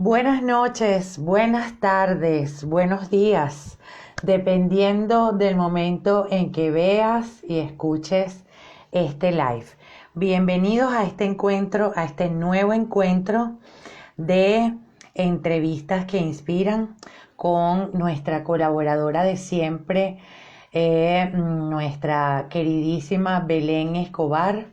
Buenas noches, buenas tardes, buenos días, dependiendo del momento en que veas y escuches este live. Bienvenidos a este encuentro, a este nuevo encuentro de entrevistas que inspiran con nuestra colaboradora de siempre, nuestra queridísima Belén Escobar,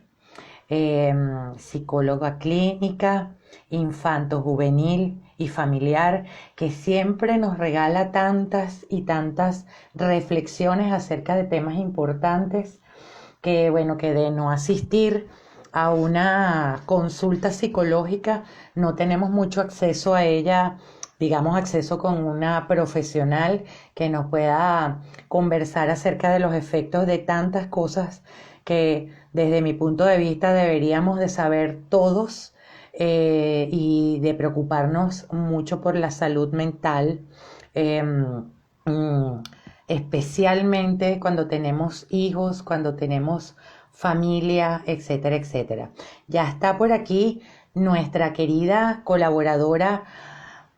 psicóloga clínica, infanto juvenil y familiar, que siempre nos regala tantas y tantas reflexiones acerca de temas importantes que, bueno, que de no asistir a una consulta psicológica no tenemos mucho acceso a ella, digamos, acceso con una profesional que nos pueda conversar acerca de los efectos de tantas cosas que desde mi punto de vista deberíamos de saber todos, y de preocuparnos mucho por la salud mental, eh, mm, especialmente cuando tenemos hijos, cuando tenemos familia, etcétera, etcétera. Ya está por aquí nuestra querida colaboradora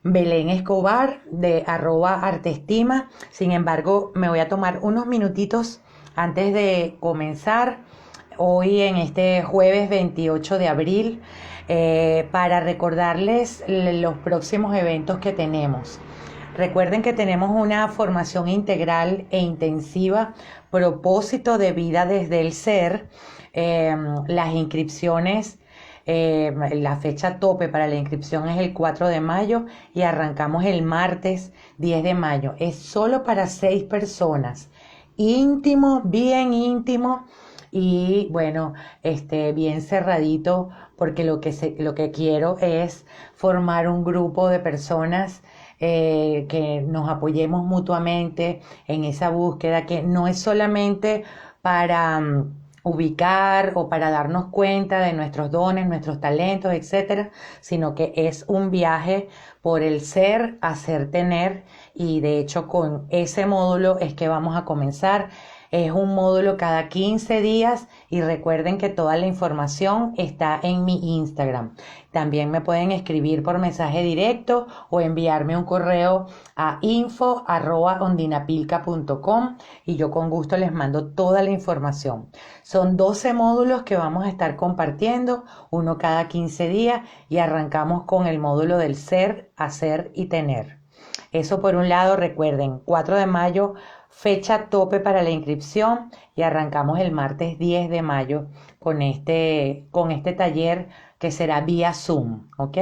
Belén Escobar de @artestima. Sin embargo, me voy a tomar unos minutitos antes de comenzar hoy en este jueves 28 de abril, para recordarles los próximos eventos que tenemos. Recuerden que tenemos una formación integral e intensiva, propósito de vida desde el ser. Las inscripciones, la fecha tope para la inscripción es el 4 de mayo y arrancamos el martes 10 de mayo. Es solo para 6 personas. Íntimo, bien íntimo y bueno, bien cerradito, porque lo que quiero es formar un grupo de personas, que nos apoyemos mutuamente en esa búsqueda, que no es solamente para ubicar o para darnos cuenta de nuestros dones, nuestros talentos, etcétera, sino que es un viaje por el ser, hacer, tener, y de hecho con ese módulo es que vamos a comenzar. Es un módulo cada 15 días y recuerden que toda la información está en mi Instagram. También me pueden escribir por mensaje directo o enviarme un correo a info@ondinapilca.com y yo con gusto les mando toda la información. Son 12 módulos que vamos a estar compartiendo, uno cada 15 días, y arrancamos con el módulo del ser, hacer y tener. Eso por un lado. Recuerden, 4 de mayo, fecha tope para la inscripción, y arrancamos el martes 10 de mayo con este taller que será vía Zoom, ¿ok?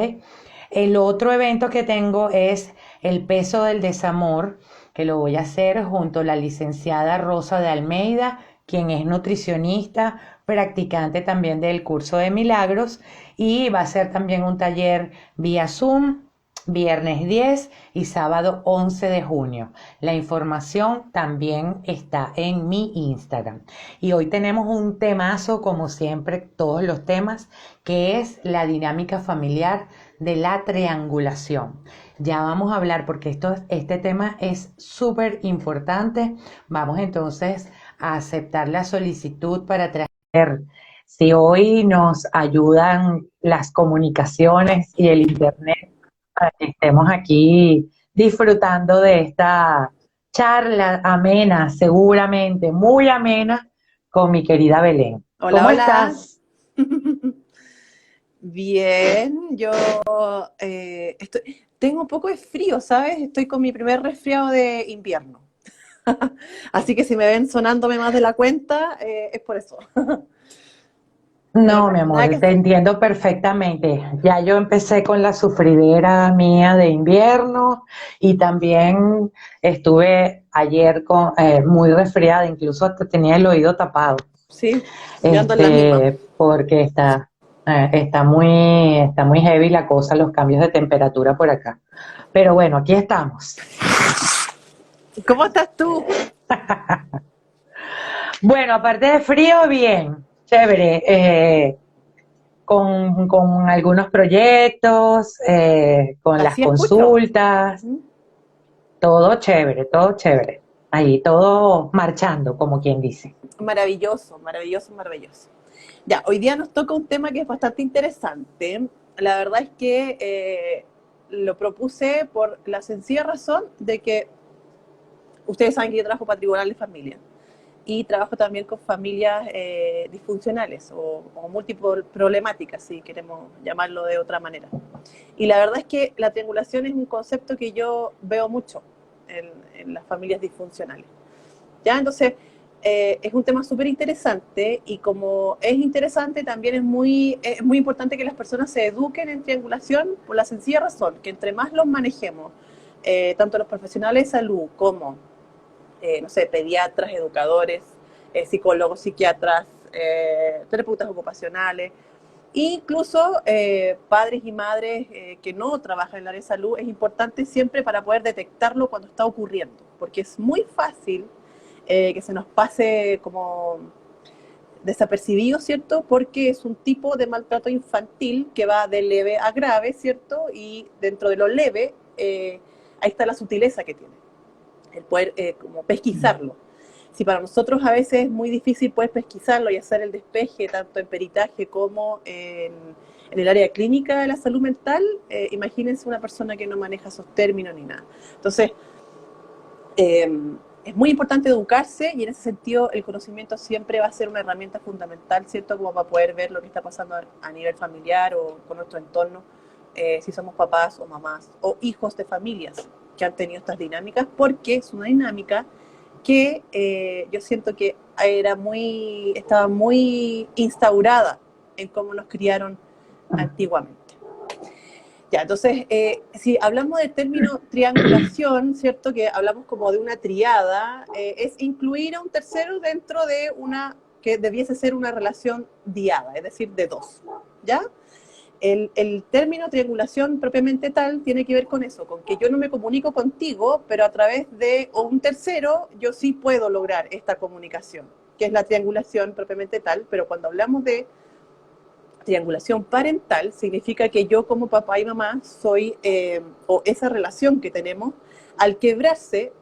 El otro evento que tengo es el peso del desamor, que lo voy a hacer junto a la licenciada Rosa de Almeida, quien es nutricionista, practicante también del curso de milagros, y va a ser también un taller vía Zoom, viernes 10 y sábado 11 de junio. La información también está en mi Instagram. Y hoy tenemos un temazo, como siempre, todos los temas, que es la dinámica familiar de la triangulación. Ya vamos a hablar, porque este tema es súper importante. Vamos entonces a aceptar la solicitud para traer. Si hoy nos ayudan las comunicaciones y el internet, para que estemos aquí disfrutando de esta charla amena, seguramente muy amena, con mi querida Belén. Hola, ¿Cómo hola. estás? Bien, yo tengo un poco de frío, ¿sabes? Estoy con mi primer resfriado de invierno. Así que si me ven sonándome más de la cuenta, es por eso. Pero No, mi nada que amor, te hacer. entiendo perfectamente. Ya yo empecé con la sufridera mía de invierno y también estuve ayer muy resfriada, incluso hasta tenía el oído tapado, Sí, yo ando en las mismas. porque está muy heavy la cosa, los cambios de temperatura por acá. Pero bueno, aquí estamos. ¿Cómo estás tú? Bueno, aparte de frío, bien, chévere, con algunos proyectos, con las Así escucho. consultas, ¿Mm? todo chévere, todo chévere. Ahí todo marchando, como quien dice. Maravilloso, maravilloso, maravilloso. Ya, hoy día nos toca un tema que es bastante interesante. La verdad es que lo propuse por la sencilla razón de que ustedes saben que yo trabajo para tribunal de familia y trabajo también con familias disfuncionales o múltiples problemáticas, si queremos llamarlo de otra manera. Y la verdad es que la triangulación es un concepto que yo veo mucho en las familias disfuncionales. ¿Ya? Entonces, es un tema súper interesante y como es interesante, también es muy importante que las personas se eduquen en triangulación por la sencilla razón que entre más los manejemos, tanto los profesionales de salud como no sé, pediatras, educadores, psicólogos, psiquiatras, terapeutas ocupacionales, incluso padres y madres que no trabajan en el área de salud, es importante siempre para poder detectarlo cuando está ocurriendo, porque es muy fácil que se nos pase como desapercibido, ¿cierto? Porque es un tipo de maltrato infantil que va de leve a grave, ¿cierto? Y dentro de lo leve, ahí está la sutileza que tiene el poder como pesquisarlo. Si para nosotros a veces es muy difícil poder pesquisarlo y hacer el despeje, tanto en peritaje como en el área clínica de la salud mental, imagínense una persona que no maneja esos términos ni nada. Entonces, es muy importante educarse y en ese sentido el conocimiento siempre va a ser una herramienta fundamental, ¿cierto? Como para poder ver lo que está pasando a nivel familiar o con nuestro entorno, si somos papás o mamás o hijos de familias que han tenido estas dinámicas, porque es una dinámica que yo siento que estaba muy instaurada en cómo nos criaron antiguamente. Ya, entonces, si hablamos del término triangulación, ¿cierto? Que hablamos como de una triada, es incluir a un tercero dentro de una que debiese ser una relación diada, es decir, de dos, ¿ya? El término triangulación propiamente tal tiene que ver con eso, con que yo no me comunico contigo, pero a través de un tercero yo sí puedo lograr esta comunicación, que es la triangulación propiamente tal, pero cuando hablamos de triangulación parental, significa que yo como papá y mamá soy, o esa relación que tenemos, al quebrarse,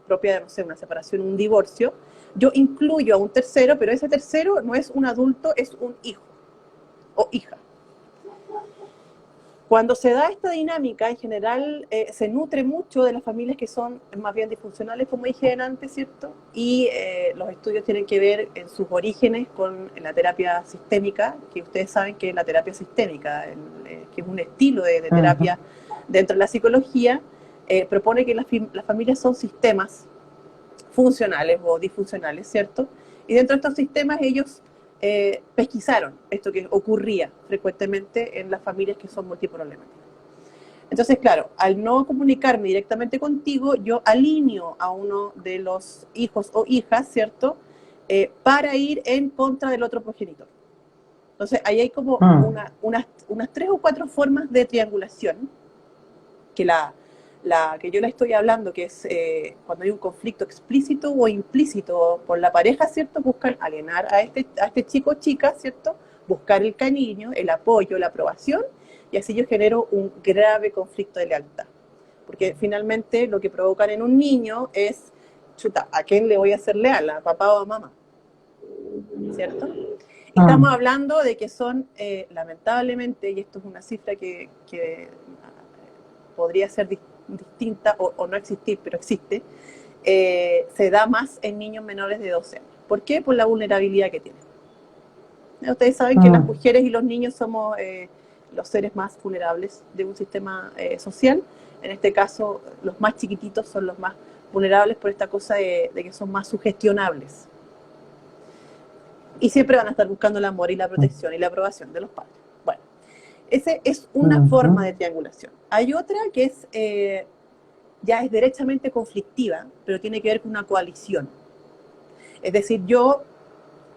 propia de, no sé, una separación, un divorcio, yo incluyo a un tercero, pero ese tercero no es un adulto, es un hijo o hija. Cuando se da esta dinámica, en general, se nutre mucho de las familias que son más bien disfuncionales, como dije antes, ¿cierto? Y los estudios tienen que ver en sus orígenes con la terapia sistémica, que ustedes saben que la terapia sistémica, que es un estilo de terapia dentro de la psicología, propone que las familias son sistemas funcionales o disfuncionales, ¿cierto? Y dentro de estos sistemas ellos pesquisaron esto que ocurría frecuentemente en las familias que son multiproblemáticas. Entonces, claro, al no comunicarme directamente contigo, yo alineo a uno de los hijos o hijas, ¿cierto? Para ir en contra del otro progenitor. Entonces, ahí hay como unas 3 o 4 formas de triangulación que la que yo le estoy hablando, que es cuando hay un conflicto explícito o implícito por la pareja, ¿cierto? Buscan alienar a este chico o chica, ¿cierto? Buscar el cariño, el apoyo, la aprobación, y así yo genero un grave conflicto de lealtad. Porque finalmente lo que provocan en un niño es, chuta, ¿a quién le voy a ser leal? ¿A papá o a mamá? ¿Cierto? Y estamos hablando de que son, lamentablemente, y esto es una cifra que podría ser distinta o no existir, pero existe, se da más en niños menores de 12 años. ¿Por qué? Por la vulnerabilidad que tienen. Ustedes saben que las mujeres y los niños somos los seres más vulnerables de un sistema social. En este caso, los más chiquititos son los más vulnerables por esta cosa de que son más sugestionables. Y siempre van a estar buscando el amor y la protección y la aprobación de los padres. Bueno, esa es una forma de triangulación. Hay otra que es ya es derechamente conflictiva, pero tiene que ver con una coalición. Es decir, yo,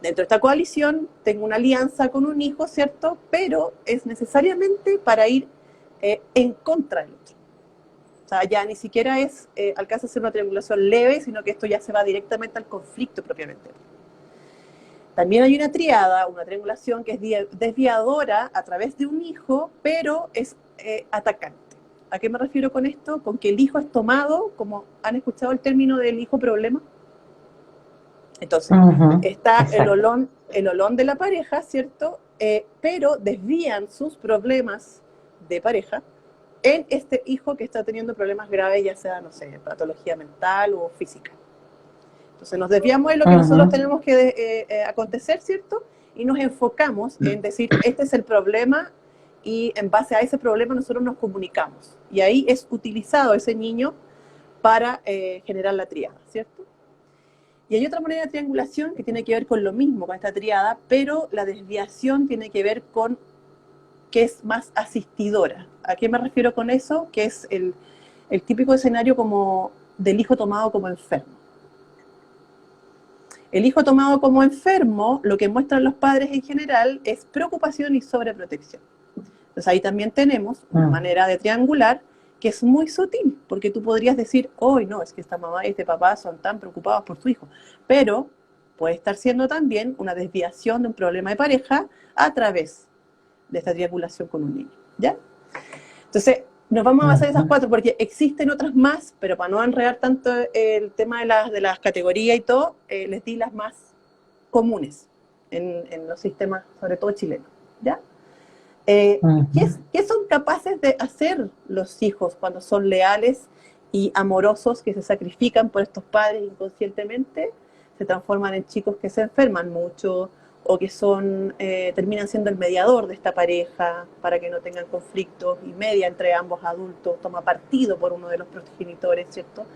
dentro de esta coalición, tengo una alianza con un hijo, ¿cierto? Pero es necesariamente para ir en contra del otro. O sea, ya ni siquiera alcanza a ser una triangulación leve, sino que esto ya se va directamente al conflicto propiamente. También hay una triada, una triangulación que es desviadora a través de un hijo, pero es atacante. ¿A qué me refiero con esto? Con que el hijo es tomado, como han escuchado el término del hijo problema. Entonces, está el olón de la pareja, ¿cierto? Pero desvían sus problemas de pareja en este hijo que está teniendo problemas graves, ya sea, no sé, patología mental o física. Entonces nos desviamos de lo que nosotros tenemos que acontecer, ¿cierto? Y nos enfocamos en decir, este es el problema, y en base a ese problema nosotros nos comunicamos. Y ahí es utilizado ese niño para generar la tríada, ¿cierto? Y hay otra manera de triangulación que tiene que ver con lo mismo, con esta tríada, pero la desviación tiene que ver con que es más asistidora. ¿A qué me refiero con eso? Que es el típico escenario como del hijo tomado como enfermo. El hijo tomado como enfermo, lo que muestran los padres en general es preocupación y sobreprotección. Entonces ahí también tenemos una manera de triangular que es muy sutil, porque tú podrías decir, hoy no, es que esta mamá y este papá son tan preocupados por su hijo, pero puede estar siendo también una desviación de un problema de pareja a través de esta triangulación con un niño, ¿ya? Entonces, nos vamos a basar en esas 4 porque existen otras más, pero para no enredar tanto el tema de las categorías y todo, les di las más comunes en los sistemas, sobre todo chilenos, ¿ya? ¿Qué son capaces de hacer los hijos cuando son leales y amorosos, que se sacrifican por estos padres inconscientemente? Se transforman en chicos que se enferman mucho, o que terminan siendo el mediador de esta pareja para que no tengan conflictos, y media entre ambos adultos, toma partido por uno de los progenitores, ¿cierto?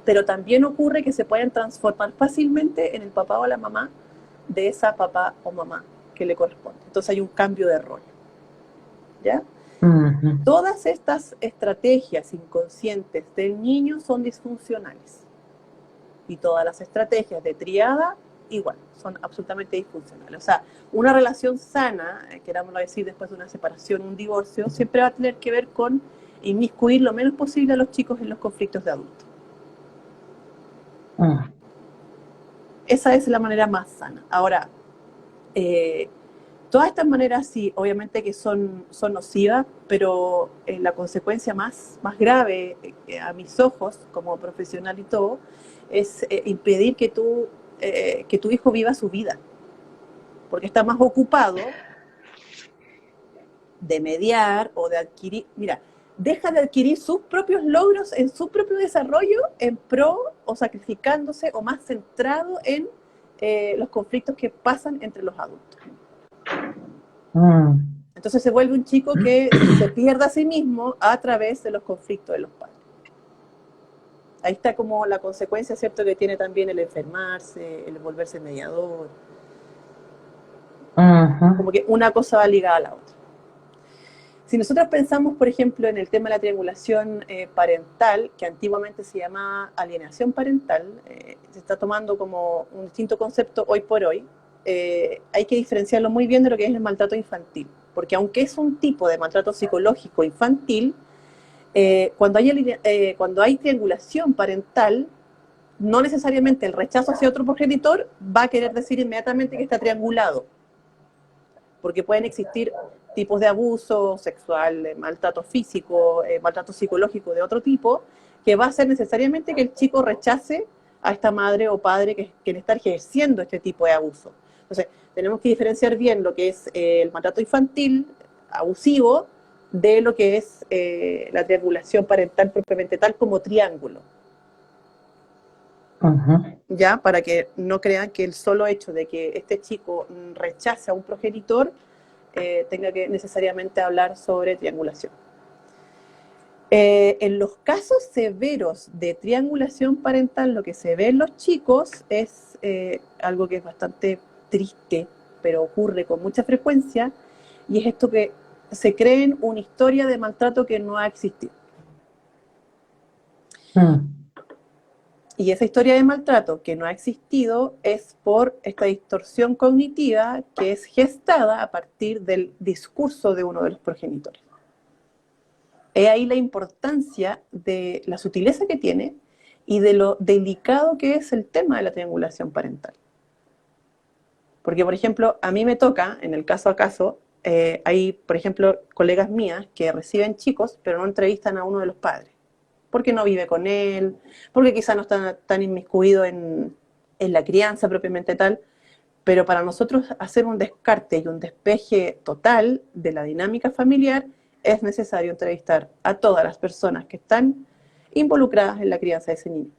Pero también ocurre que se pueden transformar fácilmente en el papá o la mamá de esa papá o mamá que le corresponde. Entonces hay un cambio de rol, ¿ya? Todas estas estrategias inconscientes del niño son disfuncionales, y todas las estrategias de triada igual, son absolutamente disfuncionales. O sea, una relación sana, querámoslo decir, después de una separación, un divorcio, siempre va a tener que ver con inmiscuir lo menos posible a los chicos en los conflictos de adultos. Esa es la manera más sana. Ahora, todas estas maneras sí, obviamente que son nocivas, pero la consecuencia más grave a mis ojos, como profesional y todo, es impedir que tu hijo viva su vida, porque está más ocupado de mediar o de adquirir, mira, deja de adquirir sus propios logros en su propio desarrollo en pro o sacrificándose o más centrado en los conflictos que pasan entre los adultos. Entonces se vuelve un chico que se pierde a sí mismo a través de los conflictos de los padres. Ahí está como la consecuencia, ¿cierto?, que tiene también el enfermarse, el volverse mediador. Como que una cosa va ligada a la otra. Si nosotros pensamos, por ejemplo, en el tema de la triangulación parental, que antiguamente se llamaba alienación parental, se está tomando como un distinto concepto hoy por hoy. Hay que diferenciarlo muy bien de lo que es el maltrato infantil, porque aunque es un tipo de maltrato psicológico infantil, cuando hay triangulación parental, no necesariamente el rechazo hacia otro progenitor va a querer decir inmediatamente que está triangulado, porque pueden existir tipos de abuso sexual, maltrato físico, maltrato psicológico de otro tipo, que va a hacer necesariamente que el chico rechace a esta madre o padre que le está ejerciendo este tipo de abuso. Entonces, tenemos que diferenciar bien lo que es el maltrato infantil abusivo de lo que es la triangulación parental propiamente tal como triángulo. Ya, para que no crean que el solo hecho de que este chico rechace a un progenitor tenga que necesariamente hablar sobre triangulación. En los casos severos de triangulación parental, lo que se ve en los chicos es algo que es bastante triste, pero ocurre con mucha frecuencia, y es esto que se creen una historia de maltrato que no ha existido. Y esa historia de maltrato que no ha existido es por esta distorsión cognitiva que es gestada a partir del discurso de uno de los progenitores. Es ahí la importancia de la sutileza que tiene y de lo delicado que es el tema de la triangulación parental. Porque, por ejemplo, a mí me toca, en el caso a caso, hay, por ejemplo, colegas mías que reciben chicos, pero no entrevistan a uno de los padres, porque no vive con él, porque quizá no está tan inmiscuido en la crianza propiamente tal, pero para nosotros hacer un descarte y un despeje total de la dinámica familiar es necesario entrevistar a todas las personas que están involucradas en la crianza de ese niño,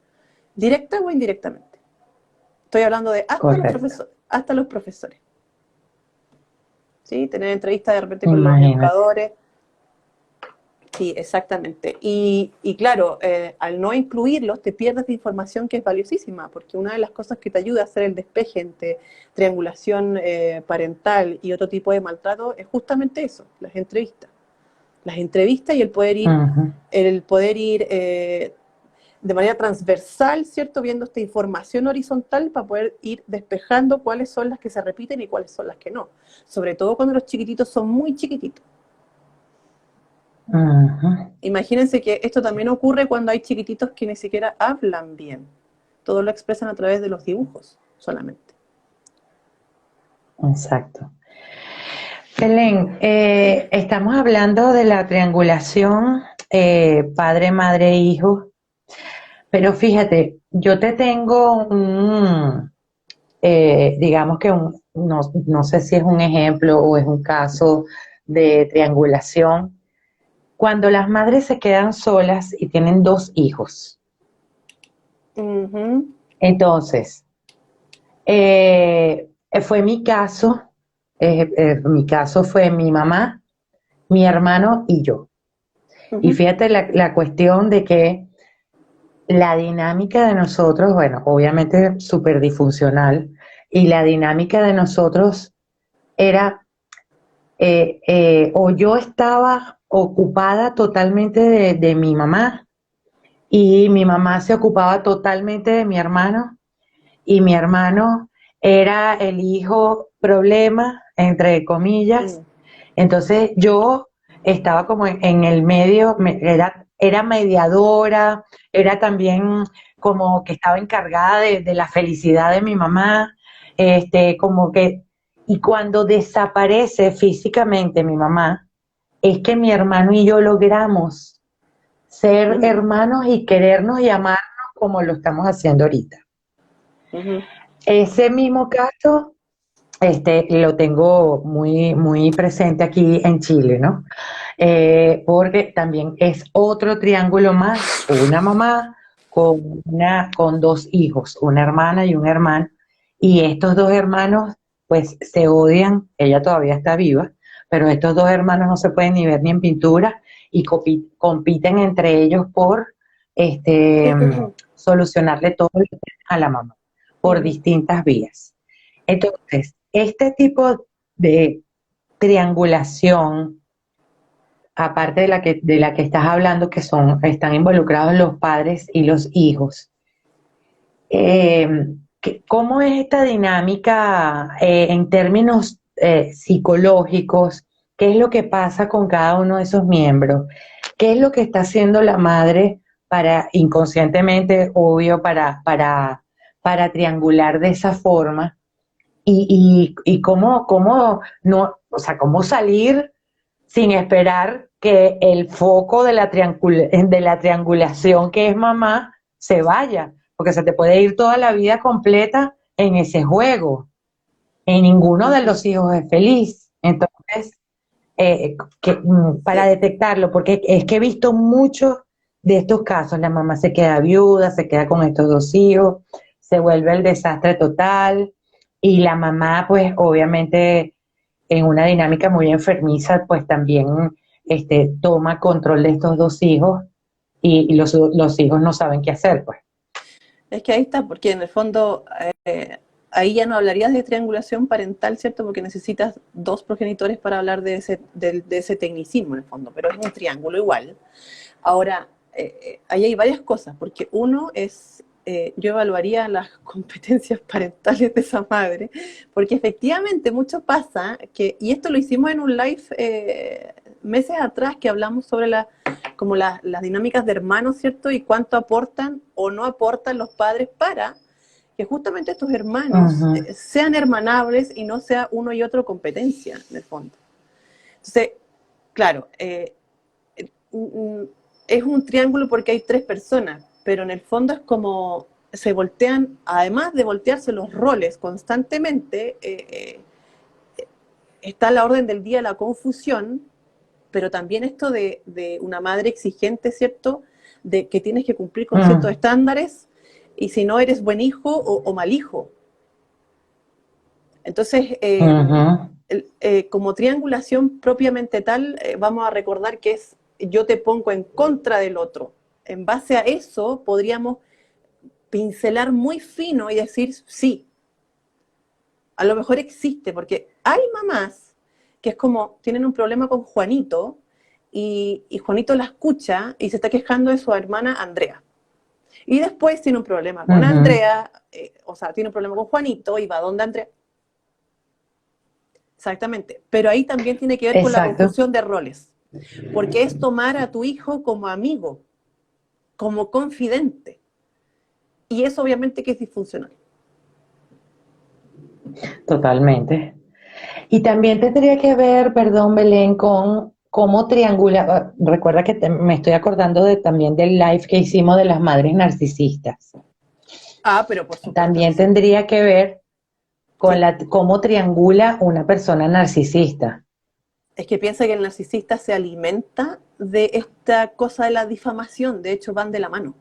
directa o indirectamente. Estoy hablando de Correcto. hasta los profesores. ¿Sí? Tener entrevistas de repente con los Imagínate. educadores. Sí, exactamente. Y claro, al no incluirlos te pierdes de información que es valiosísima, porque una de las cosas que te ayuda a hacer el despeje entre triangulación parental y otro tipo de maltrato es justamente eso, las entrevistas. Las entrevistas y Ujú. el poder ir de manera transversal, ¿cierto? Viendo esta información horizontal para poder ir despejando cuáles son las que se repiten y cuáles son las que no. Sobre todo cuando los chiquititos son muy chiquititos. Ujú. Imagínense que esto también ocurre cuando hay chiquititos que ni siquiera hablan bien. Todo lo expresan a través de los dibujos solamente. Exacto. Belén, estamos hablando de la triangulación padre, madre, hijo, pero fíjate, yo te tengo digamos que no sé si es un ejemplo o es un caso de triangulación, cuando las madres se quedan solas y tienen dos hijos. Ujú, Entonces, fue mi caso fue mi mamá, mi hermano y yo. Y ujú, fíjate la cuestión de que la dinámica de nosotros, bueno, obviamente súper disfuncional, y la dinámica de nosotros era, o yo estaba ocupada totalmente de mi mamá, y mi mamá se ocupaba totalmente de mi hermano, y mi hermano era el hijo problema, entre comillas. mm, Entonces yo estaba como en el medio, era mediadora, era también como que estaba encargada de la felicidad de mi mamá, como que, y cuando desaparece físicamente mi mamá, es que mi hermano y yo logramos ser ujú, hermanos y querernos y amarnos como lo estamos haciendo ahorita. ujú, Ese mismo caso, lo tengo muy, muy presente aquí en Chile, ¿no? Porque también es otro triángulo más, una mamá con dos hijos, una hermana y un hermano, y estos dos hermanos pues se odian, ella todavía está viva, pero estos dos hermanos no se pueden ni ver ni en pintura y compiten entre ellos por solucionarle todo a la mamá por ujú. distintas vías. Entonces, este tipo de triangulación, aparte de la que estás hablando, que están involucrados los padres y los hijos, eh, ¿cómo es esta dinámica en términos psicológicos? ¿Qué es lo que pasa con cada uno de esos miembros? ¿Qué es lo que está haciendo la madre para, inconscientemente, obvio, para triangular de esa forma? Y cómo no, o sea, cómo salir sin esperar que el foco de de la triangulación que es mamá se vaya, porque se te puede ir toda la vida completa en ese juego. Y ninguno de Ujú. los hijos es feliz. Entonces, para Sí, detectarlo, porque es que he visto muchos de estos casos, la mamá se queda viuda, se queda con estos dos hijos, se vuelve el desastre total y la mamá pues obviamente en una dinámica muy enfermiza pues también toma control de estos dos hijos y los hijos no saben qué hacer pues. es que ahí está, porque en el fondo ahí ya no hablarías de triangulación parental, ¿cierto? Porque necesitas dos progenitores para hablar de ese tecnicismo en el fondo, pero es un triángulo igual. Ahora, ahí hay varias cosas, porque uno es, yo evaluaría las competencias parentales de esa madre, porque efectivamente mucho pasa que, y esto lo hicimos en un live meses atrás, que hablamos sobre como las dinámicas de hermanos, ¿cierto? Y cuánto aportan o no aportan los padres para que justamente estos hermanos Ujú, sean hermanables y no sea uno y otro competencia, en el fondo. Entonces, claro, es un triángulo porque hay tres personas, pero en el fondo es como se voltean, además de voltearse los roles constantemente, está a la orden del día la confusión pero también esto de una madre exigente, ¿cierto? De que tienes que cumplir con ciertos Mm, estándares y si no eres buen hijo o mal hijo. Entonces, ujú. como triangulación propiamente tal, vamos a recordar que es yo te pongo en contra del otro. En base a eso podríamos pincelar muy fino y decir, sí, a lo mejor existe, porque hay mamás que es como, tienen un problema con Juanito y Juanito la escucha y se está quejando de su hermana Andrea. Y después tiene un problema con Ujú, Andrea, o sea, tiene un problema con Juanito y va donde Andrea. Exactamente. Pero ahí también tiene que ver con la exacto, confusión de roles, porque es tomar a tu hijo como amigo, como confidente. Y eso obviamente que es disfuncional. totalmente. Y también tendría que ver, perdón, Belén, con cómo triangula. Recuerda que me estoy acordando también del live que hicimos de las madres narcisistas. Ah, pero por supuesto que También sí. tendría que ver con Sí. cómo triangula una persona narcisista. Es que piensa que el narcisista se alimenta de esta cosa de la difamación. De hecho, van de la mano.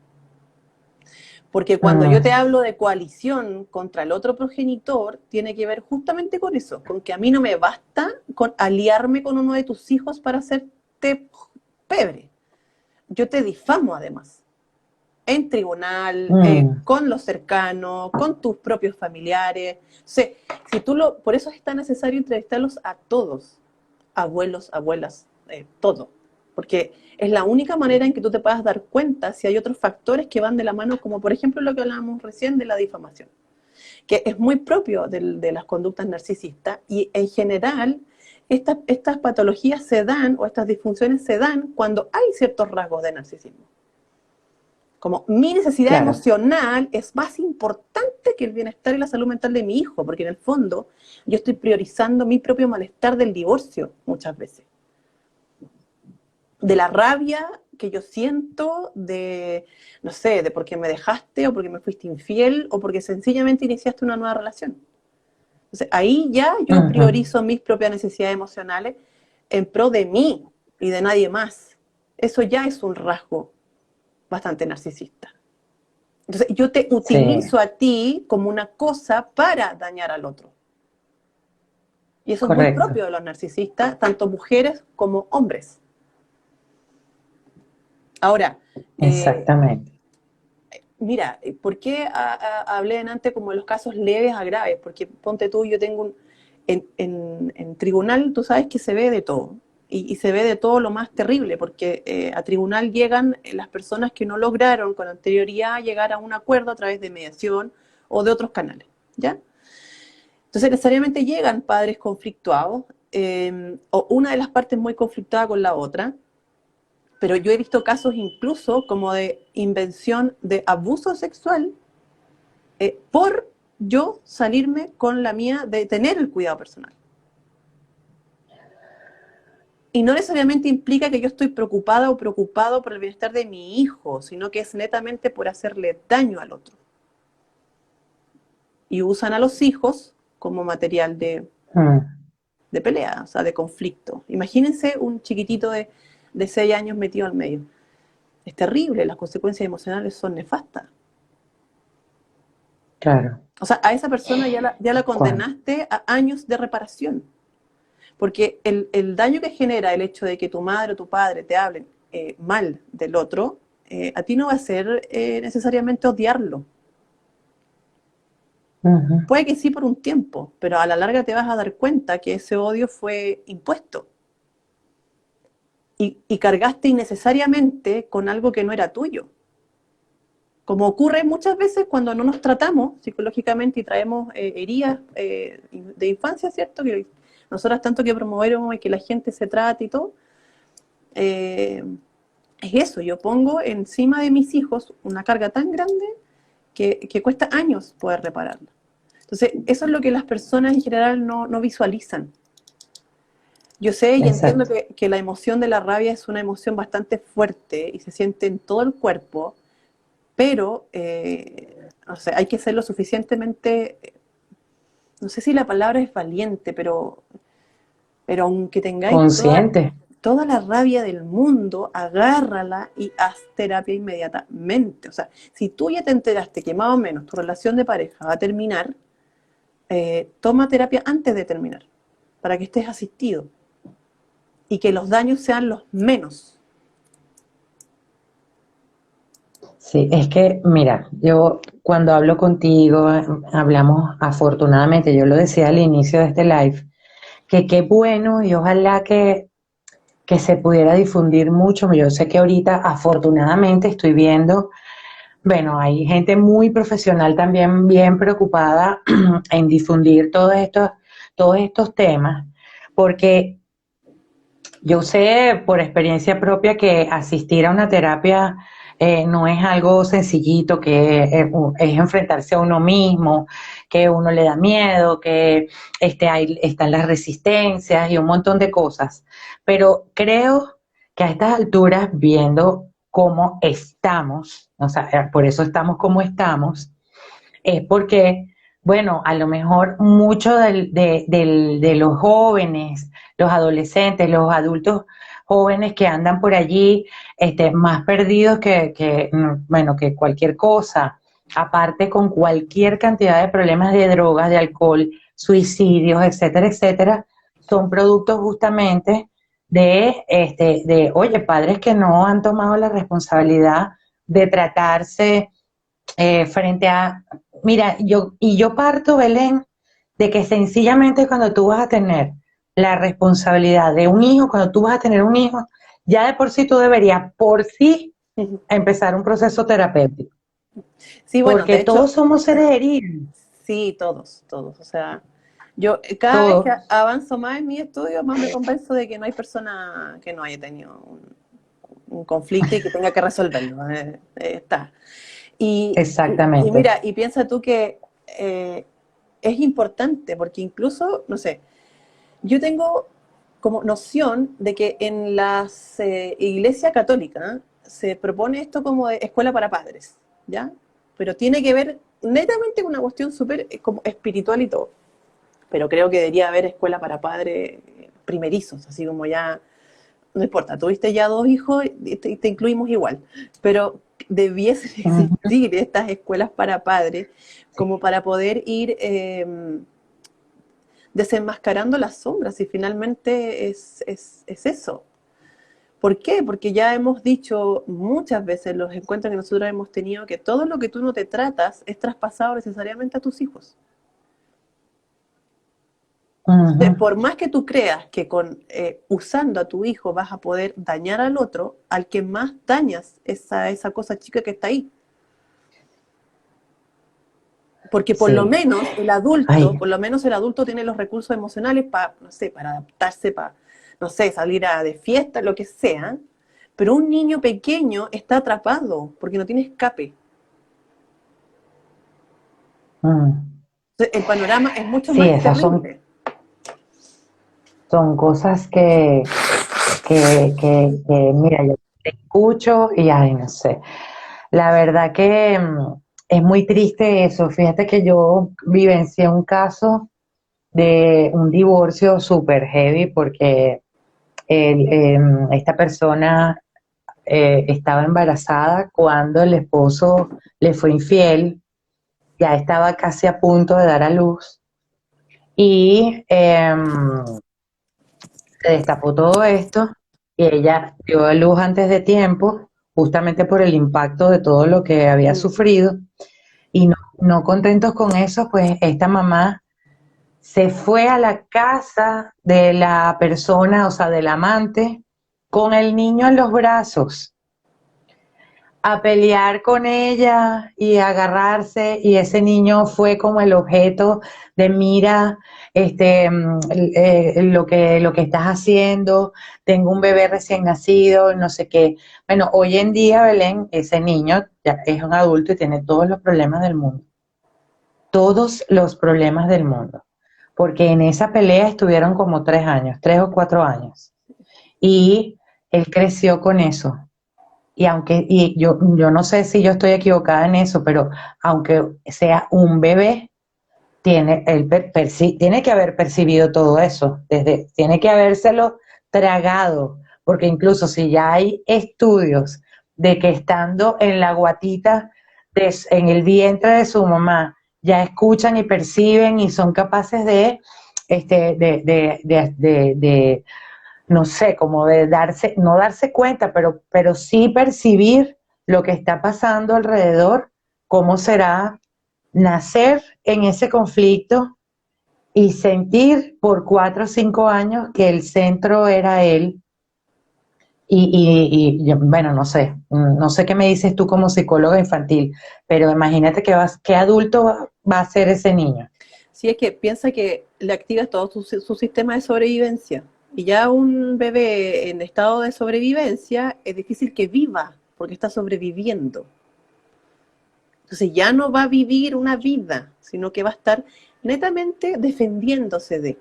Porque cuando yo te Mm, hablo de coalición contra el otro progenitor, tiene que ver justamente con eso, con que a mí no me basta con aliarme con uno de tus hijos para hacerte pebre. Yo te difamo además, en tribunal, mm, con los cercanos, con tus propios familiares. O sea, si tú lo, por eso es tan necesario entrevistarlos a todos, abuelos, abuelas, todo, porque es la única manera en que tú te puedas dar cuenta si hay otros factores que van de la mano, como por ejemplo lo que hablábamos recién de la difamación, que es muy propio de las conductas narcisistas y en general estas patologías se dan o estas disfunciones se dan cuando hay ciertos rasgos de narcisismo. Como mi necesidad claro. emocional es más importante que el bienestar y la salud mental de mi hijo, porque en el fondo yo estoy priorizando mi propio malestar del divorcio muchas veces, de la rabia que yo siento, de, no sé, de por qué me dejaste o porque me fuiste infiel o porque sencillamente iniciaste una nueva relación. Entonces ahí ya yo Ujú, priorizo mis propias necesidades emocionales en pro de mí y de nadie más. Eso ya es un rasgo bastante narcisista. Entonces, yo te sí, utilizo a ti como una cosa para dañar al otro. Y eso es muy correcto. propio de los narcisistas, tanto mujeres como hombres. Ahora, eh, Exactamente. mira, ¿por qué hablé antes como de los casos leves a graves? Porque ponte tú, yo tengo un... En tribunal tú sabes que se ve de todo. Y se ve de todo lo más terrible, porque a tribunal llegan las personas que no lograron con anterioridad llegar a un acuerdo a través de mediación o de otros canales. ¿Ya? Entonces necesariamente llegan padres conflictuados, o una de las partes muy conflictuada con la otra, pero yo he visto casos incluso como de invención de abuso sexual por yo salirme con la mía de tener el cuidado personal. Y no necesariamente implica que yo estoy preocupada o preocupado por el bienestar de mi hijo, sino que es netamente por hacerle daño al otro. Y usan a los hijos como material Mm, de pelea, o sea, de conflicto. Imagínense un chiquitito de 6 años metido al medio. Es terrible, las consecuencias emocionales son nefastas. claro, O sea, a esa persona ya la tal cual. condenaste a años de reparación, porque el daño que genera el hecho de que tu madre o tu padre te hablen mal del otro, a ti no va a ser necesariamente odiarlo. Ujú, Puede que sí por un tiempo, pero a la larga te vas a dar cuenta que ese odio fue impuesto y cargaste innecesariamente con algo que no era tuyo. Como ocurre muchas veces cuando no nos tratamos psicológicamente y traemos heridas de infancia, ¿cierto? Que nosotras tanto que promovemos y que la gente se trate y todo, eh, es eso, yo pongo encima de mis hijos una carga tan grande que cuesta años poder repararla. Entonces, eso es lo que las personas en general no visualizan. Yo sé y entiendo exacto. que la emoción de la rabia es una emoción bastante fuerte y se siente en todo el cuerpo, pero no sé, hay que ser lo suficientemente, no sé si la palabra es valiente, pero aunque tengáis Consciente. toda la rabia del mundo, agárrala y haz terapia inmediatamente. O sea, si tú ya te enteraste que más o menos tu relación de pareja va a terminar, toma terapia antes de terminar, para que estés asistido y que los daños sean los menos. Sí, es que, mira, yo cuando hablo contigo, hablamos afortunadamente, yo lo decía al inicio de este live, que qué bueno y ojalá que se pudiera difundir mucho. Yo sé que ahorita afortunadamente estoy viendo, bueno, hay gente muy profesional también bien preocupada en difundir todos estos temas, porque yo sé por experiencia propia que asistir a una terapia no es algo sencillito, que es enfrentarse a uno mismo, que uno le da miedo, que están las resistencias y un montón de cosas. Pero creo que a estas alturas, viendo cómo estamos, o sea, por eso estamos como estamos, es porque, bueno, a lo mejor muchos de los jóvenes, los adolescentes, los adultos jóvenes que andan por allí, más perdidos bueno, que cualquier cosa, aparte con cualquier cantidad de problemas de drogas, de alcohol, suicidios, etcétera, etcétera, son productos justamente oye, padres que no han tomado la responsabilidad de tratarse frente a, mira, yo parto, Belén, de que sencillamente cuando tú vas a tener la responsabilidad de un hijo, cuando tú vas a tener un hijo, ya de por sí tú deberías por sí empezar un proceso terapéutico, Sí, bueno, porque de todos hecho, somos seres heridos, sí, todos, todos. O sea, yo cada vez que todos, avanzo más en mi estudio, más me convenzo de que no hay persona que no haya tenido un conflicto y que tenga que resolverlo. Está. Y exactamente. mira, y piensa tú que es importante, porque incluso, no sé, yo tengo como noción de que en las iglesia católica se propone esto como de escuela para padres, ¿ya? Pero tiene que ver netamente con una cuestión súper como espiritual y todo. Pero creo que debería haber escuela para padres primerizos, así como ya, no importa, tuviste ya dos hijos y te incluimos igual, pero debiesen Ujú. existir estas escuelas para padres como para poder ir desenmascarando las sombras y finalmente es eso. ¿Por qué? Porque ya hemos dicho muchas veces en los encuentros que nosotros hemos tenido que todo lo que tú no te tratas es traspasado necesariamente a tus hijos. Ujú. Por más que tú creas que usando a tu hijo vas a poder dañar al otro, al que más dañas esa cosa chica que está ahí. Porque Sí, ay, por lo menos el adulto tiene los recursos emocionales para, no sé, para adaptarse, para, no sé, salir de fiesta, lo que sea. Pero un niño pequeño está atrapado porque no tiene escape. mm. Entonces, el panorama es mucho Sí, más esas terrible. son cosas que, mira, yo te escucho y, ay, no sé. La verdad que es muy triste eso. Fíjate que yo vivencié un caso de un divorcio súper heavy porque esta persona estaba embarazada cuando el esposo le fue infiel, ya estaba casi a punto de dar a luz y se destapó todo esto y ella dio a luz antes de tiempo, justamente por el impacto de todo lo que había Mm. sufrido. Y no contentos con eso, pues esta mamá se fue a la casa de la persona, o sea, del amante, con el niño en los brazos, a pelear con ella y a agarrarse, y ese niño fue como el objeto de mira, lo que estás haciendo, tengo un bebé recién nacido, no sé qué. Bueno, hoy en día, Belén, ese niño ya es un adulto y tiene todos los problemas del mundo, todos los problemas del mundo, porque en esa pelea estuvieron como 3 años, 3 o 4 años, y él creció con eso. Y yo no sé si yo estoy equivocada en eso, pero aunque sea un bebé, tiene que haber percibido todo eso, tiene que habérselo tragado, porque incluso si ya hay estudios de que estando en la guatita, en el vientre de su mamá, ya escuchan y perciben y son capaces de, no sé, como de darse, no darse cuenta, pero sí percibir lo que está pasando alrededor, cómo será nacer en ese conflicto y sentir por 4 o 5 años que el centro era él. Bueno, no sé, no sé qué me dices tú como psicóloga infantil, pero imagínate qué adulto va a ser ese niño. Si es que piensa que le activa todo su sistema de sobrevivencia. Y ya un bebé en estado de sobrevivencia es difícil que viva, porque está sobreviviendo. Entonces ya no va a vivir una vida, sino que va a estar netamente defendiéndose de.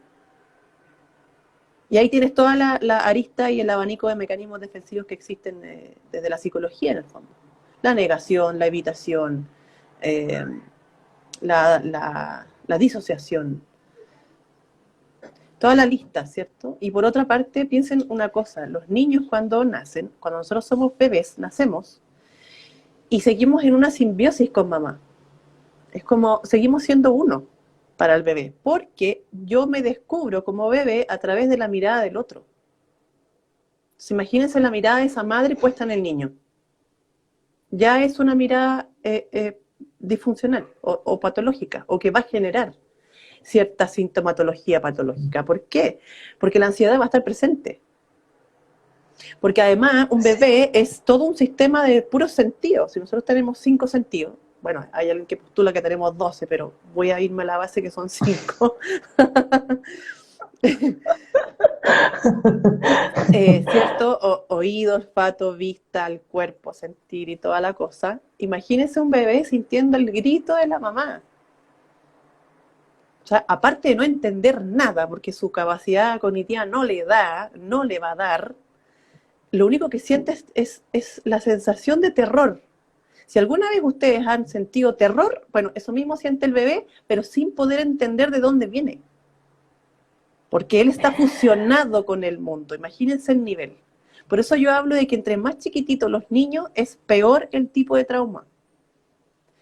Y ahí tienes toda la arista y el abanico de mecanismos defensivos que existen desde la psicología en el fondo. La negación, la evitación, eh, la disociación, toda la lista, ¿cierto? Y por otra parte, piensen una cosa, los niños cuando nacen, cuando nosotros somos bebés, nacemos y seguimos en una simbiosis con mamá. Es como, seguimos siendo uno para el bebé, porque yo me descubro como bebé a través de la mirada del otro. Entonces, imagínense la mirada de esa madre puesta en el niño. Ya es una mirada disfuncional o patológica, o que va a generar cierta sintomatología patológica. ¿Por qué? Porque la ansiedad va a estar presente. Porque además un bebé es todo un sistema de puros sentidos. Si nosotros tenemos 5 sentidos, bueno, hay alguien que postula que tenemos 12, pero voy a irme a la base que son 5. ¿Cierto? Oído, olfato, vista, el cuerpo, sentir y toda la cosa. Imagínense un bebé sintiendo el grito de la mamá. O sea, aparte de no entender nada, porque su capacidad cognitiva no le da, no le va a dar, lo único que siente es la sensación de terror. Si alguna vez ustedes han sentido terror, bueno, eso mismo siente el bebé, pero sin poder entender de dónde viene. Porque él está fusionado con el mundo. Imagínense el nivel. Por eso yo hablo de que entre más chiquititos los niños, es peor el tipo de trauma.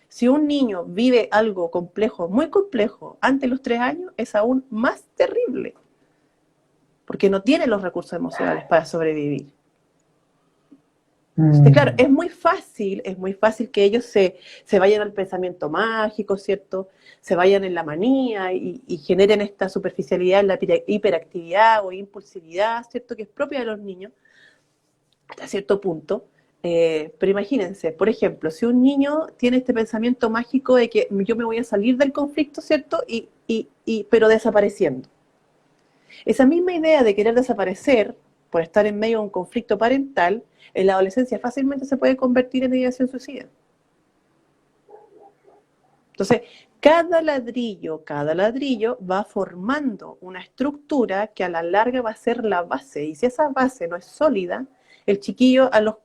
Si un niño vive algo complejo, muy complejo, antes de los 3 años, es aún más terrible. Porque no tiene los recursos emocionales para sobrevivir. Entonces, claro, Mm. es muy fácil que ellos se vayan al pensamiento mágico, ¿cierto? Se vayan en la manía y generen esta superficialidad en la hiperactividad o impulsividad, ¿cierto? Que es propia de los niños hasta cierto punto. Pero imagínense, por ejemplo, si un niño tiene este pensamiento mágico de que yo me voy a salir del conflicto, ¿cierto? Pero desapareciendo. Esa misma idea de querer desaparecer por estar en medio de un conflicto parental, en la adolescencia fácilmente se puede convertir en ideación suicida. Entonces, cada ladrillo va formando una estructura que a la larga va a ser la base. Y si esa base no es sólida, el chiquillo a los,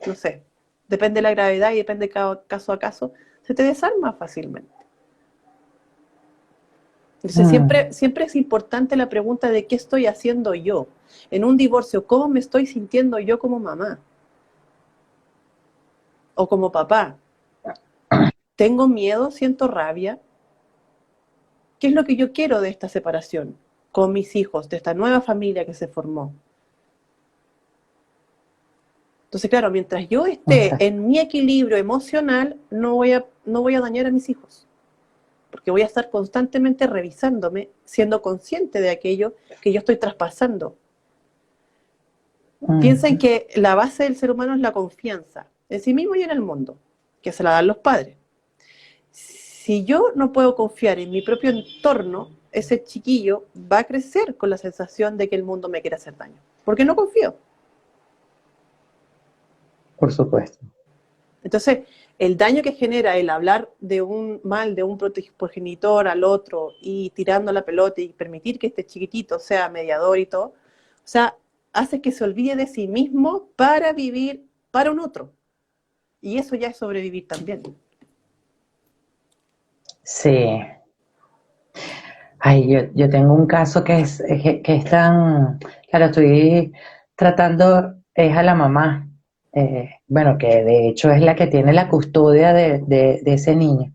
no sé, depende de la gravedad y depende cada caso a caso, se te desarma fácilmente. Entonces Mm. siempre es importante la pregunta de qué estoy haciendo yo. En un divorcio, ¿cómo me estoy sintiendo yo como mamá? O como papá. ¿Tengo miedo? ¿Siento rabia? ¿Qué es lo que yo quiero de esta separación con mis hijos, de esta nueva familia que se formó? Entonces, claro, mientras yo esté Exacto. en mi equilibrio emocional, no voy a dañar a mis hijos, porque voy a estar constantemente revisándome, siendo consciente de aquello que yo estoy traspasando. Piensen Mm. que la base del ser humano es la confianza en sí mismo y en el mundo, que se la dan los padres. Si yo no puedo confiar en mi propio entorno, ese chiquillo va a crecer con la sensación de que el mundo me quiere hacer daño, porque no confío. Por supuesto. Entonces, el daño que genera el hablar de un mal de un progenitor al otro y tirando la pelota y permitir que este chiquitito sea mediador y todo, o sea, hace que se olvide de sí mismo para vivir para un otro. Y eso ya es sobrevivir también. Sí. Ay, yo tengo un caso que es tan, claro, estoy tratando es a la mamá, bueno, que de hecho es la que tiene la custodia de ese niño.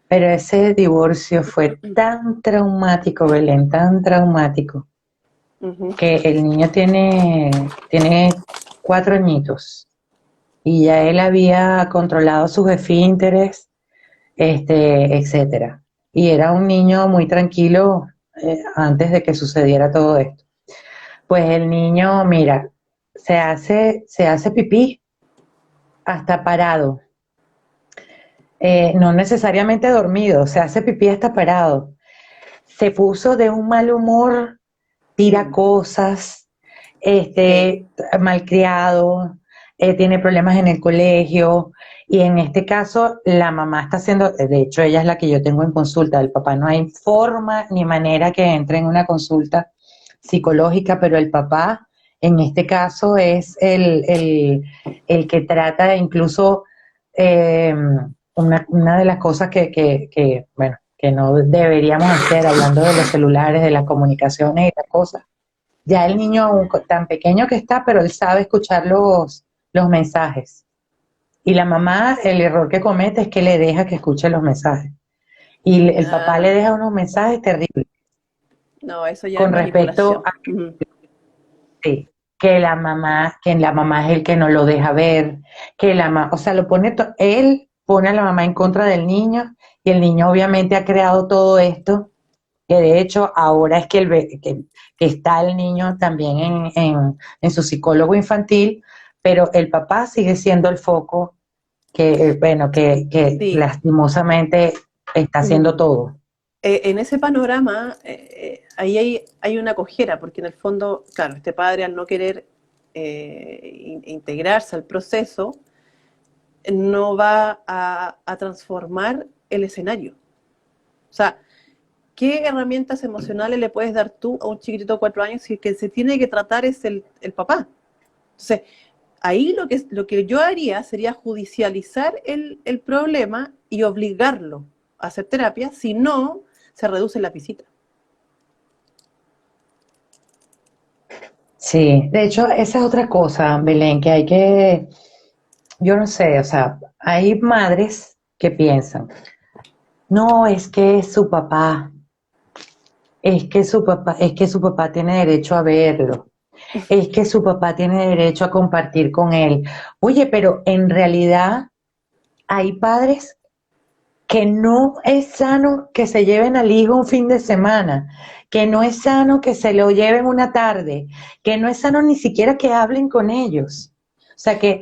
Pero ese divorcio fue tan traumático, Belén, tan traumático, Ujú. que el niño tiene 4 añitos y ya él había controlado sus esfínteres, etcétera. Y era un niño muy tranquilo antes de que sucediera todo esto. Pues el niño, mira, se hace pipí hasta parado, no necesariamente dormido, se hace pipí hasta parado. Se puso de un mal humor, tira Mm. cosas, Sí. malcriado, tiene problemas en el colegio, y en este caso la mamá está haciendo, de hecho ella es la que yo tengo en consulta, el papá no hay forma ni manera que entre en una consulta psicológica, pero el papá en este caso es el que trata incluso eh, una de las cosas bueno, que no deberíamos hacer, hablando de los celulares, de las comunicaciones y las cosas. Ya el niño aún tan pequeño que está, pero él sabe escuchar los mensajes. Y la mamá, el error que comete es que le deja que escuche los mensajes. Y el papá le Ah, deja unos mensajes terribles no, eso ya es con respecto manipulación. Ujú. sí, que la mamá es el que no lo deja ver, que la mamá, o sea, él pone a la mamá en contra del niño y el niño obviamente ha creado todo esto, que de hecho ahora es que está el niño también en su psicólogo infantil, pero el papá sigue siendo el foco bueno, que Sí. lastimosamente está haciendo Mm. todo. En ese panorama, ahí hay una cojera, porque en el fondo, claro, este padre al no querer integrarse al proceso, no va a transformar el escenario. O sea, ¿qué herramientas emocionales le puedes dar tú a un chiquitito de 4 años si el que se tiene que tratar es el papá? Entonces, ahí lo que yo haría sería judicializar el problema y obligarlo a hacer terapia, si no, se reduce la visita. Sí, de hecho, esa es otra cosa, Belén, yo no sé, o sea, hay madres que piensan, no, es que es su papá, es que su papá tiene derecho a verlo, es que su papá tiene derecho a compartir con él. Oye, pero en realidad hay padres que no es sano que se lleven al hijo un fin de semana, que no es sano que se lo lleven una tarde, que no es sano ni siquiera que hablen con ellos. O sea, Sí.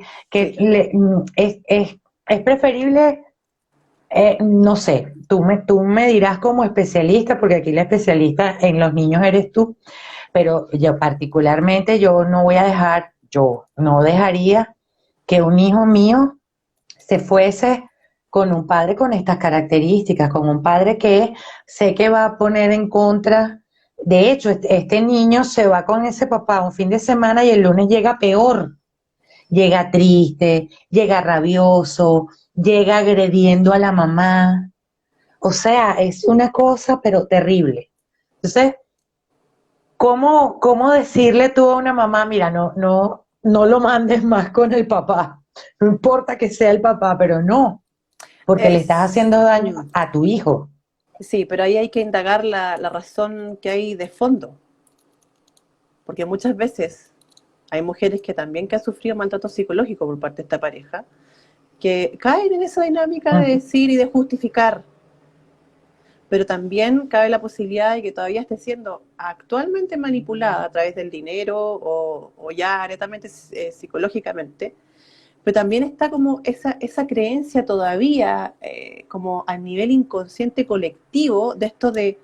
es preferible, no sé, tú me dirás como especialista, porque aquí la especialista en los niños eres tú, pero yo particularmente yo no dejaría que un hijo mío se fuese con un padre con estas características, con un padre que sé que va a poner en contra. De hecho, este niño se va con ese papá un fin de semana y el lunes llega peor, llega triste, llega rabioso, llega agrediendo a la mamá. O sea, es una cosa, pero terrible. Entonces, ¿cómo decirle tú a una mamá, mira, no lo mandes más con el papá? No importa que sea el papá, pero no, porque le estás Es, haciendo daño mm, a tu hijo. sí, pero ahí hay que indagar la razón que hay de fondo, porque muchas veces hay mujeres que han sufrido maltrato psicológico por parte de esta pareja, que caen en esa dinámica de Ujú. decir y de justificar, pero también cabe la posibilidad de que todavía esté siendo actualmente manipulada a través del dinero o ya netamente psicológicamente, pero también está como esa creencia todavía como a nivel inconsciente colectivo de esto de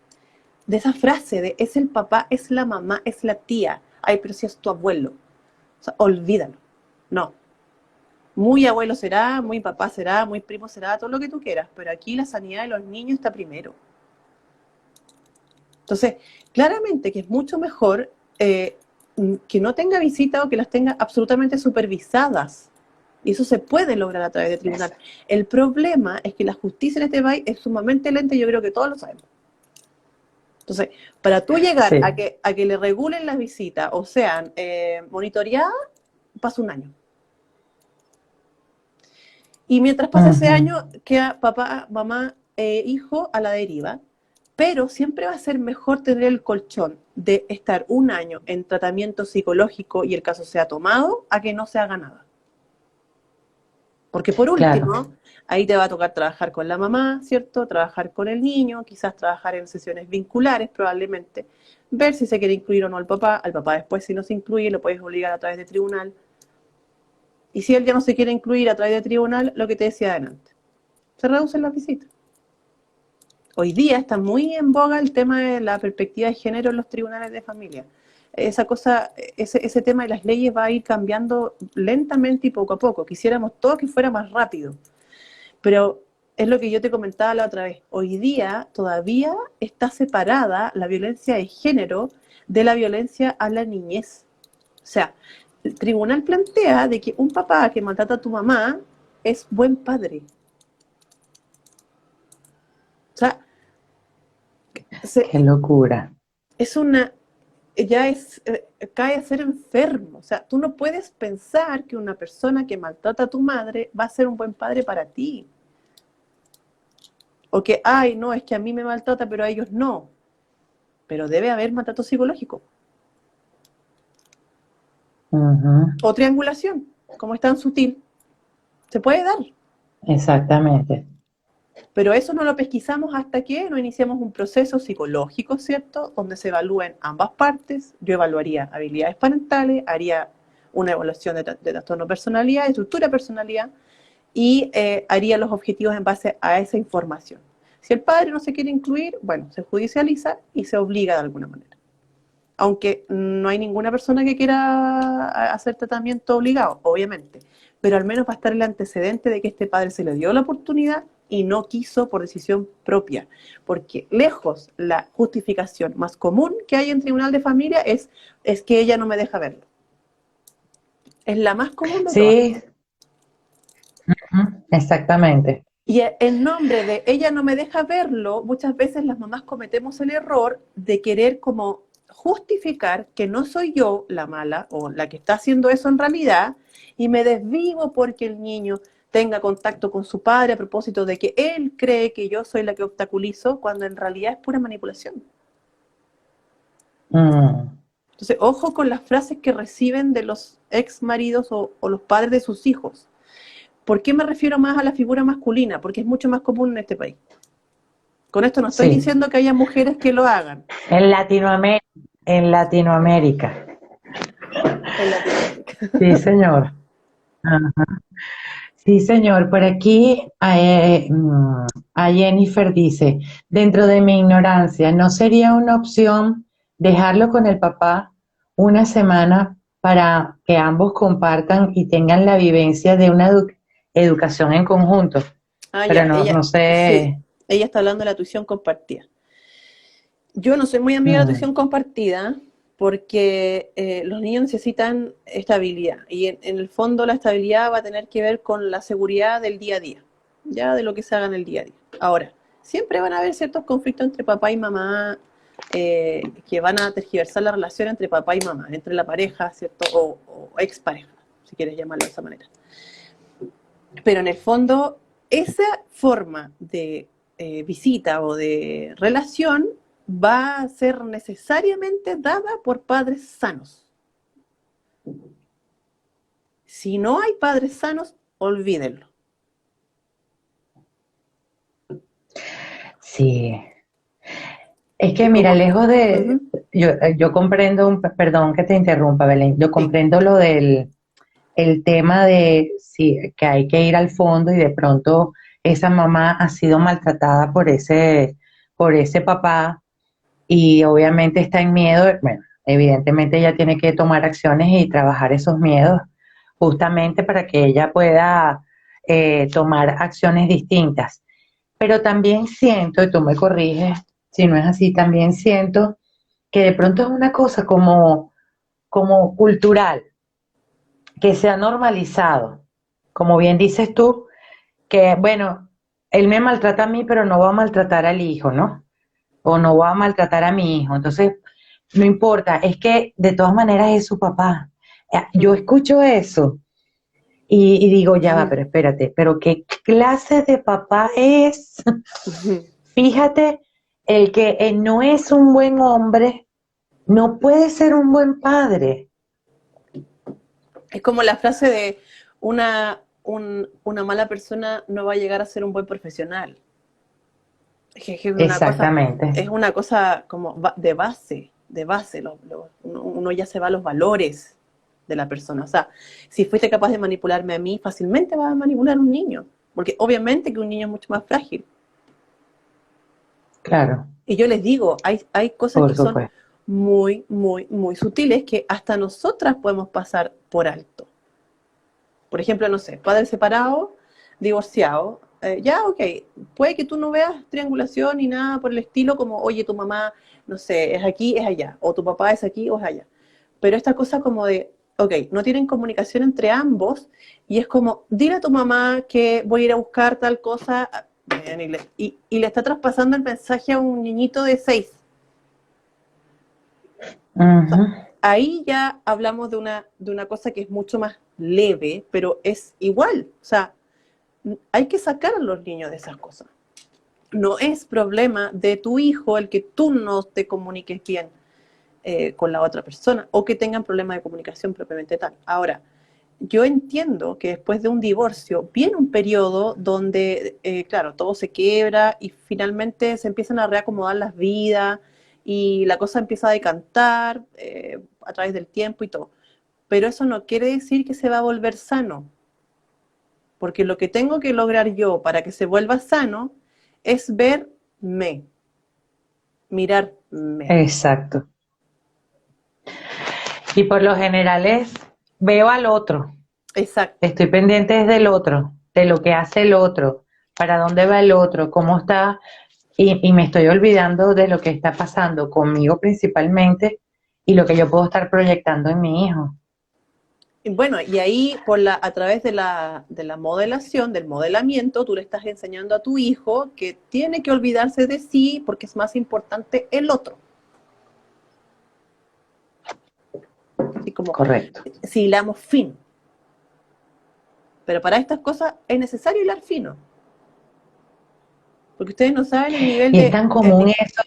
esa frase de es el papá, es la mamá, es la tía, ay, pero si es tu abuelo, o sea, olvídalo, no, muy abuelo será, muy papá será, muy primo será, todo lo que tú quieras, pero aquí la sanidad de los niños está primero. Entonces, claramente que es mucho mejor que no tenga visita o que las tenga absolutamente supervisadas. Y eso se puede lograr a través de tribunal. El problema es que la justicia en este país es sumamente lenta y yo creo que todos lo sabemos. Entonces, para tú llegar Sí. a que le regulen las visitas o sean monitoreadas, pasa un año. Y mientras pasa ese Ujú. año, queda papá, mamá, hijo a la deriva, pero siempre va a ser mejor tener el colchón de estar un año en tratamiento psicológico y el caso sea tomado a que no se haga nada. Porque por Claro. último, ahí te va a tocar trabajar con la mamá, ¿cierto? Trabajar con el niño, quizás trabajar en sesiones vinculares probablemente, ver si se quiere incluir o no al papá después si no se incluye lo puedes obligar a través de tribunal. Y si él ya no se quiere incluir a través de tribunal, lo que te decía adelante, se reducen las visitas. Hoy día está muy en boga el tema de la perspectiva de género en los tribunales de familia. Esa cosa, ese tema de las leyes va a ir cambiando lentamente y poco a poco. Quisiéramos todos que fuera más rápido, pero es lo que yo te comentaba la otra vez. Hoy día todavía está separada la violencia de género de la violencia a la niñez. O sea, el tribunal plantea de que un papá que maltrata a tu mamá es buen padre. O sea, Qué se, locura. es una, ya es, cae a ser enfermo. O sea, tú no puedes pensar que una persona que maltrata a tu madre va a ser un buen padre para ti. O que, ay, no, es que a mí me maltrata, pero a ellos no. Pero debe haber maltrato psicológico. Ujú. O triangulación, como es tan sutil. Se puede dar. Exactamente. Pero eso no lo pesquisamos hasta que no iniciamos un proceso psicológico, ¿cierto? Donde se evalúen ambas partes. Yo evaluaría habilidades parentales, haría una evaluación de trastorno de personalidad, de estructura de personalidad, y haría los objetivos en base a esa información. Si el padre no se quiere incluir, bueno, se judicializa y se obliga de alguna manera. Aunque no hay ninguna persona que quiera hacer tratamiento obligado, obviamente, pero al menos va a estar el antecedente de que este padre se le dio la oportunidad y no quiso por decisión propia, porque lejos la justificación más común que hay en tribunal de familia es que ella no me deja verlo. Es la más común de todas. Sí, ujú, exactamente. Y en nombre de ella no me deja verlo, muchas veces las mamás cometemos el error de querer como justificar que no soy yo la mala o la que está haciendo eso en realidad y me desvivo porque el niño tenga contacto con su padre a propósito de que él cree que yo soy la que obstaculizo cuando en realidad es pura manipulación. Mm, Entonces, ojo con las frases que reciben de los ex maridos o los padres de sus hijos. ¿Por qué me refiero más a la figura masculina? Porque es mucho más común en este país. Con esto no estoy sí. diciendo que haya mujeres que lo hagan En Latinoamérica, en Latinoamérica. en Latinoamérica. Sí, señor. Ajá. Sí, señor. Por aquí a Jennifer dice, dentro de mi ignorancia, ¿no sería una opción dejarlo con el papá una semana para que ambos compartan y tengan la vivencia de una educación en conjunto? Ah, Pero ya, no, ella, no sí, sé. ella está hablando de la tuición compartida. Yo no soy muy amiga de la Mm, tuición compartida porque los niños necesitan estabilidad y en el fondo la estabilidad va a tener que ver con la seguridad del día a día, ya de lo que se haga en el día a día. Ahora, siempre van a haber ciertos conflictos entre papá y mamá que van a tergiversar la relación entre papá y mamá, entre la pareja, ¿cierto? O expareja, si quieres llamarlo de esa manera. Pero en el fondo, esa forma de visita o de relación va a ser necesariamente dada por padres sanos. Si no hay padres sanos, olvídenlo. sí. Es que Y mira, como, lejos uh de, -huh, yo comprendo, perdón que te interrumpa, Belén, yo sí, comprendo lo del el tema de sí, que hay que ir al fondo y de pronto esa mamá ha sido maltratada por ese papá y obviamente está en miedo, bueno, evidentemente ella tiene que tomar acciones y trabajar esos miedos justamente para que ella pueda tomar acciones distintas. Pero también siento, y tú me corriges si no es así, también siento que de pronto es una cosa como cultural, que se ha normalizado. Como bien dices tú, que bueno, él me maltrata a mí, pero no va a maltratar al hijo, ¿no? o no va a maltratar a mi hijo. Entonces, no importa, es que de todas maneras es su papá. Yo Mm. escucho eso y digo, ya va, pero espérate, pero ¿qué clase de papá es? Fíjate, el que no es un buen hombre, no puede ser un buen padre. Es como la frase de una mala persona no va a llegar a ser un buen profesional. Es Exactamente. es una cosa como de base, uno ya se va a los valores de la persona. O sea, si fuiste capaz de manipularme a mí, fácilmente vas a manipular a un niño, porque obviamente que un niño es mucho más frágil. Claro, Y yo les digo, hay cosas por que son supuesto. muy, muy, muy sutiles que hasta nosotras podemos pasar por alto. Por ejemplo, no sé, padre separado, divorciado, ya, ok, puede que tú no veas triangulación ni nada por el estilo como, oye, tu mamá, no sé, es aquí, es allá, o tu papá es aquí o es allá. Pero esta cosa como de, ok, no tienen comunicación entre ambos y es como, dile a tu mamá que voy a ir a buscar tal cosa y le está traspasando el mensaje a un niñito de 6. Ujú. Ahí ya hablamos de una cosa que es mucho más leve, pero es igual. O sea, hay que sacar a los niños de esas cosas. No es problema de tu hijo el que tú no te comuniques bien con la otra persona o que tengan problemas de comunicación propiamente tal. Ahora, yo entiendo que después de un divorcio viene un periodo donde, claro, todo se quiebra y finalmente se empiezan a reacomodar las vidas y la cosa empieza a decantar a través del tiempo y todo. Pero eso no quiere decir que se va a volver sano, porque lo que tengo que lograr yo para que se vuelva sano es verme, mirarme. Exacto. Y por lo general es, veo al otro, Exacto. estoy pendiente desde el otro, de lo que hace el otro, para dónde va el otro, cómo está, y me estoy olvidando de lo que está pasando conmigo principalmente y lo que yo puedo estar proyectando en mi hijo. Y bueno, y ahí a través de la modelación, del modelamiento, tú le estás enseñando a tu hijo que tiene que olvidarse de sí porque es más importante el otro. Así como Correcto. si hilamos fino. Pero para estas cosas es necesario hilar fino. Porque ustedes no saben Y es tan común eso,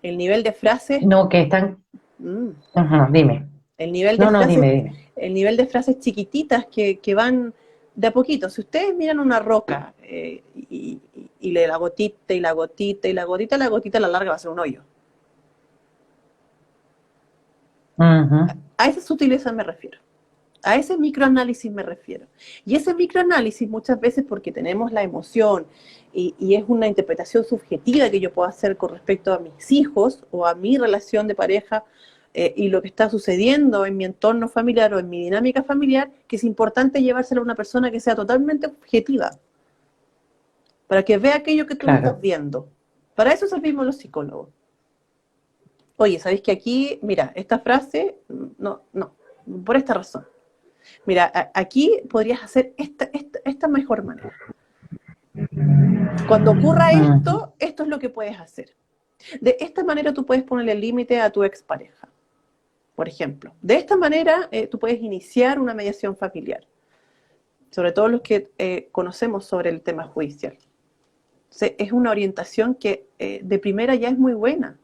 el nivel de frases, no, que es tan, mm, ujú, dime, el nivel de no, no, frases, dime, dime. el nivel de frases chiquititas que van de a poquito. Si ustedes miran una roca y le la gotita y la gotita y la gotita a la larga va a ser un hoyo. Ujú. A esa sutileza me refiero. A ese microanálisis me refiero. Y ese microanálisis muchas veces porque tenemos la emoción y es una interpretación subjetiva que yo puedo hacer con respecto a mis hijos o a mi relación de pareja y lo que está sucediendo en mi entorno familiar o en mi dinámica familiar, que es importante llevárselo a una persona que sea totalmente objetiva, para que vea aquello que tú no estás Claro. viendo. Para eso servimos los psicólogos. Oye, ¿sabéis que aquí, mira, esta frase, no, por esta razón. Mira, aquí podrías hacer esta mejor manera. Cuando ocurra Ujú. esto es lo que puedes hacer. De esta manera tú puedes ponerle límite a tu expareja, por ejemplo. De esta manera tú puedes iniciar una mediación familiar, sobre todo los que conocemos sobre el tema judicial. Entonces, es una orientación que de primera ya es muy buena,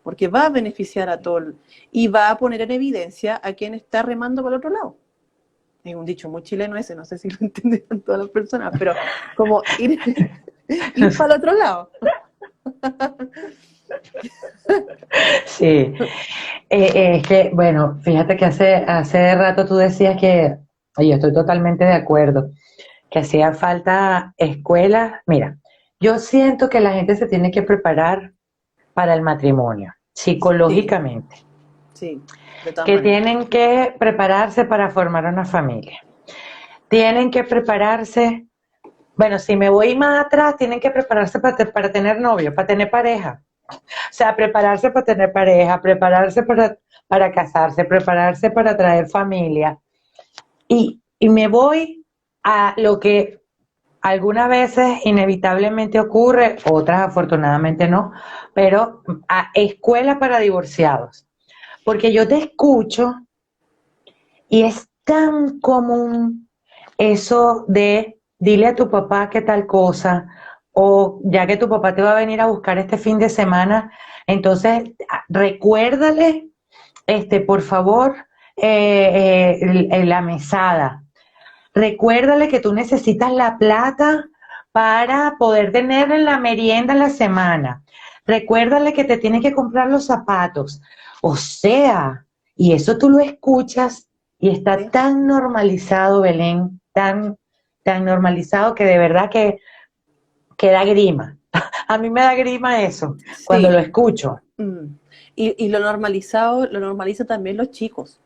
porque va a beneficiar a todo y va a poner en evidencia a quien está remando para el otro lado. Es un dicho muy chileno ese, no sé si lo entendieron todas las personas, pero como ir para el otro lado. Sí, es que, bueno, fíjate que hace rato tú decías que, y yo estoy totalmente de acuerdo, que hacía falta escuelas. Mira, yo siento que la gente se tiene que preparar para el matrimonio, Sí, psicológicamente, sí, de todas que maneras. tienen que prepararse para formar una familia, tienen que prepararse, bueno, si me voy más atrás, tienen que prepararse para tener novio, para tener pareja. O sea, prepararse para tener pareja, prepararse para casarse, prepararse para traer familia. Y me voy a lo que algunas veces inevitablemente ocurre, otras afortunadamente no, pero a escuela para divorciados. Porque yo te escucho y es tan común eso de dile a tu papá que tal cosa, o ya que tu papá te va a venir a buscar este fin de semana, entonces recuérdale, por favor, la mesada. Recuérdale que tú necesitas la plata para poder tener en la merienda en la semana. Recuérdale que te tiene que comprar los zapatos. O sea, y eso tú lo escuchas y está ¿sí? tan normalizado, Belén, tan normalizado que de verdad que da grima. A mí me da grima eso cuando lo Sí. escucho. Mm. Y lo normalizado, lo normaliza también los chicos.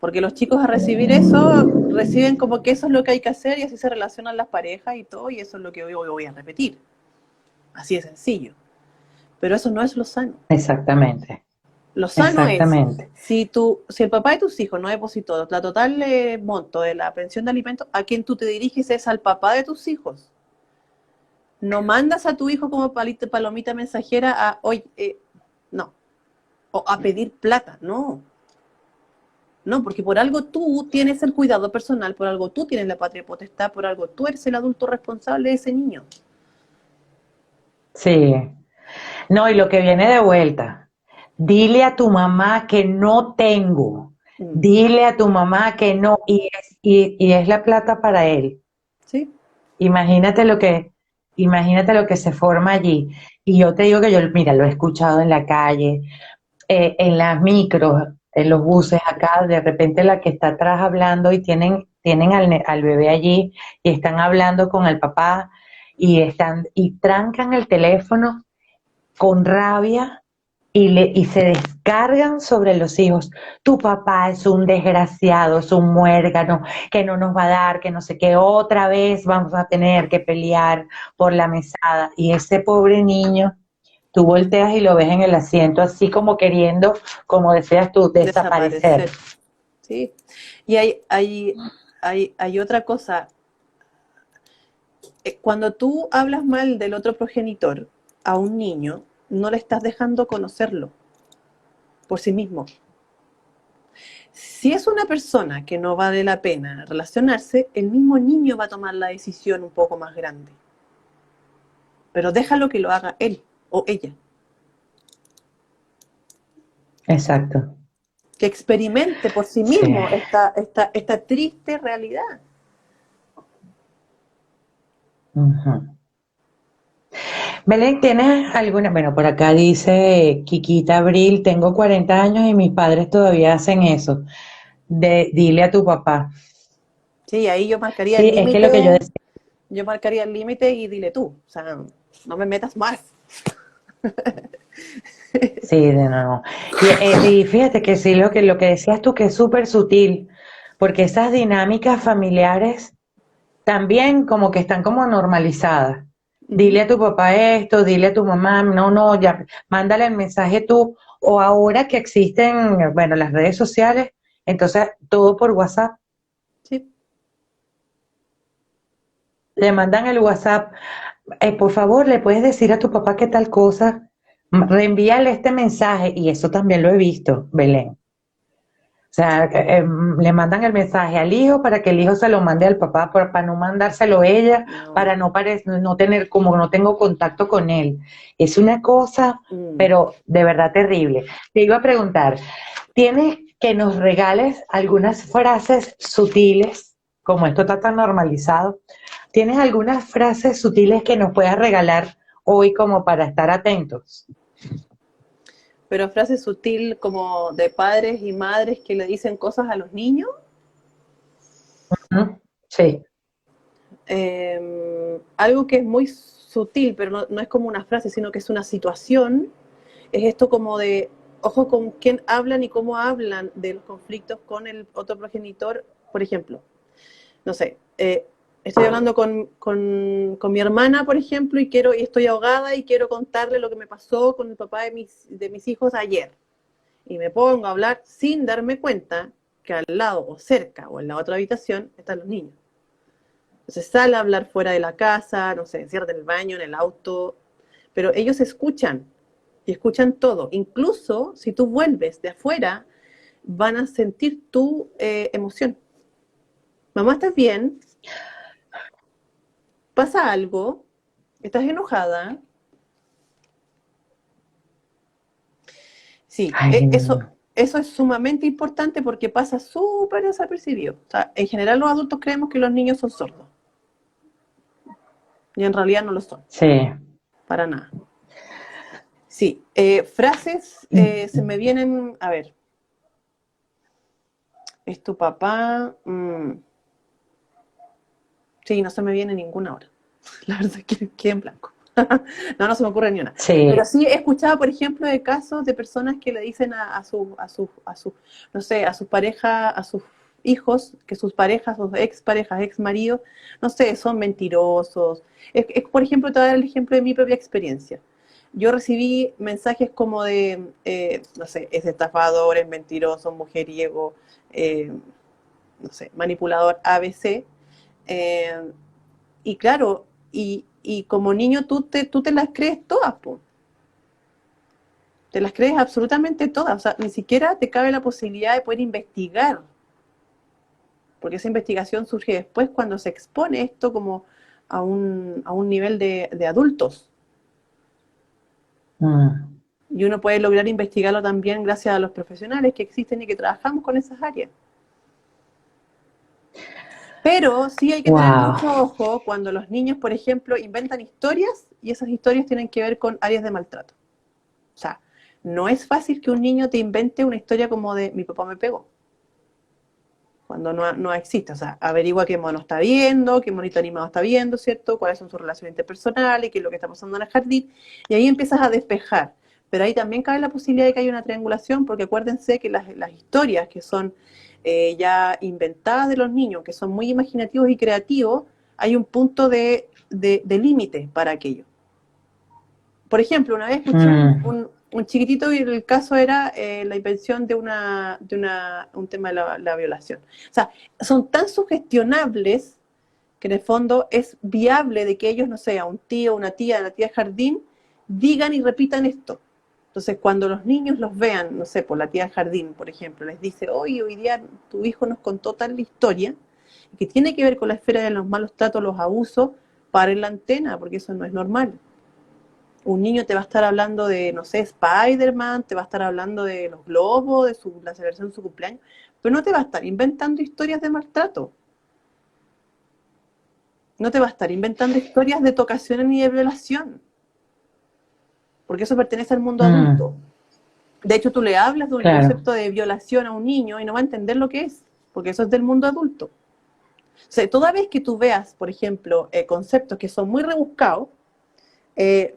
Porque los chicos a recibir eso, reciben como que eso es lo que hay que hacer y así se relacionan las parejas y todo, y eso es lo que hoy voy a repetir. Así de sencillo. Pero eso no es lo sano. Exactamente, Lo sano es, exactamente. si el papá de tus hijos no depositó la total monto de la pensión de alimentos, a quien tú te diriges es al papá de tus hijos. No mandas a tu hijo como palomita mensajera a, oye, no, o a pedir plata, no. No, porque por algo tú tienes el cuidado personal, por algo tú tienes la patria potestad, por algo tú eres el adulto responsable de ese niño. Sí. No, y lo que viene de vuelta, dile a tu mamá que no tengo, Mm. dile a tu mamá que no, y es la plata para él. ¿Sí? Imagínate lo que, imagínate lo que se forma allí. Y yo te digo que yo, mira, lo he escuchado en la calle, en las micros, en los buses acá, de repente la que está atrás hablando y tienen al bebé allí y están hablando con el papá y trancan el teléfono con rabia y se descargan sobre los hijos. Tu papá es un desgraciado, es un muérgano, que no nos va a dar, que no sé qué, otra vez vamos a tener que pelear por la mesada. Y ese pobre niño, tú volteas y lo ves en el asiento así como queriendo, como decías tú, desaparecer. Desaparecer. ¿Sí? Y hay otra cosa. Cuando tú hablas mal del otro progenitor a un niño, no le estás dejando conocerlo por sí mismo. Si es una persona que no vale la pena relacionarse, el mismo niño va a tomar la decisión un poco más grande. Pero déjalo que lo haga él o ella. Exacto. Que experimente por sí Sí. mismo esta triste realidad. Ujú. Belén, ¿tienes alguna? Bueno, por acá dice Kikita Abril, tengo 40 años y mis padres todavía hacen eso. Dile a tu papá. Sí, ahí yo marcaría el Sí, es que lo que yo límite, decía, yo marcaría el límite y dile tú. O sea, no me metas más. sí, de nuevo. Y fíjate que sí, lo que decías tú que es súper sutil, porque esas dinámicas familiares también como que están como normalizadas. Ujú. Dile a tu papá esto, dile a tu mamá, no, no, ya, mándale el mensaje tú, o ahora que existen, bueno, las redes sociales, entonces todo por WhatsApp, Sí. le mandan el WhatsApp, por favor, le puedes decir a tu papá que tal cosa, reenvíale este mensaje, y eso también lo he visto, Belén. O sea, le mandan el mensaje al hijo para que el hijo se lo mande al papá, para no mandárselo ella, No. para no tener, como no tengo contacto con él. Es una cosa, Mm. pero de verdad terrible. Te iba a preguntar, ¿tienes que nos regales algunas frases sutiles, como esto está tan normalizado? ¿Tienes algunas frases sutiles que nos puedas regalar hoy como para estar atentos? Pero frase sutil como de padres y madres que le dicen cosas a los niños. ¿Mm? Sí. Algo que es muy sutil, pero no es como una frase, sino que es una situación, es esto como de, ojo con quién hablan y cómo hablan de los conflictos con el otro progenitor, por ejemplo. No sé, estoy hablando con mi hermana, por ejemplo, y estoy ahogada y quiero contarle lo que me pasó con el papá de mis hijos ayer. Y me pongo a hablar sin darme cuenta que al lado o cerca o en la otra habitación están los niños. Entonces sale a hablar fuera de la casa, no sé, encierra en el baño, en el auto, pero ellos escuchan y escuchan todo. Incluso si tú vuelves de afuera, van a sentir tu emoción. Mamá, ¿estás bien? ¿Pasa algo? ¿Estás enojada? Sí, Ay, eso es sumamente importante porque pasa súper desapercibido. O sea, en general los adultos creemos que los niños son sordos y en realidad no lo son, sí. para nada. Sí, frases se me vienen, a ver, ¿es tu papá? Sí, no se me viene ninguna ahora. La verdad es que quedé en blanco. No se me ocurre ni una. Pero Sí. sí he escuchado, por ejemplo, de casos de personas que le dicen no sé, a sus parejas, a sus hijos, que sus parejas, sus exparejas, ex maridos, no sé, son mentirosos. Por ejemplo, te voy a dar el ejemplo de mi propia experiencia. Yo recibí mensajes como de, no sé, es estafador, es mentiroso, mujeriego, eh, no sé, manipulador ABC. Eh, y claro, y como niño tú te las crees todas, po. Te las crees absolutamente todas. O sea, ni siquiera te cabe la posibilidad de poder investigar, porque esa investigación surge después cuando se expone esto como a un nivel de adultos. Mm. Y uno puede lograr investigarlo también gracias a los profesionales que existen y que trabajamos con esas áreas. Pero sí hay que tener Wow. mucho ojo cuando los niños, por ejemplo, inventan historias y esas historias tienen que ver con áreas de maltrato. O sea, no es fácil que un niño te invente una historia como de mi papá me pegó, cuando no existe. O sea, averigua qué mono está viendo, qué monito animado está viendo, ¿cierto? Cuáles son sus relaciones interpersonales, qué es lo que está pasando en el jardín, y ahí empiezas a despejar. Pero ahí también cabe la posibilidad de que haya una triangulación, porque acuérdense que las historias que son ya inventadas de los niños, que son muy imaginativos y creativos, hay un punto de límite para aquello. Por ejemplo, una vez escuché Mm. un chiquitito y el caso era la invención de un tema de la violación. O sea, son tan sugestionables que en el fondo es viable de que ellos, no sé, a un tío, una tía, la tía de jardín, digan y repitan esto. Entonces, cuando los niños los vean, no sé, por la tía de jardín, por ejemplo, les dice, oye, hoy día tu hijo nos contó tal historia, que tiene que ver con la esfera de los malos tratos, los abusos, paren la antena, porque eso no es normal. Un niño te va a estar hablando de, no sé, Spider-Man, te va a estar hablando de los globos, de la celebración de su cumpleaños, pero no te va a estar inventando historias de maltrato. No te va a estar inventando historias de tocación ni de violación, porque eso pertenece al mundo adulto. Mm. De hecho, tú le hablas de un Claro. concepto de violación a un niño y no va a entender lo que es, porque eso es del mundo adulto. O sea, toda vez que tú veas, por ejemplo, conceptos que son muy rebuscados,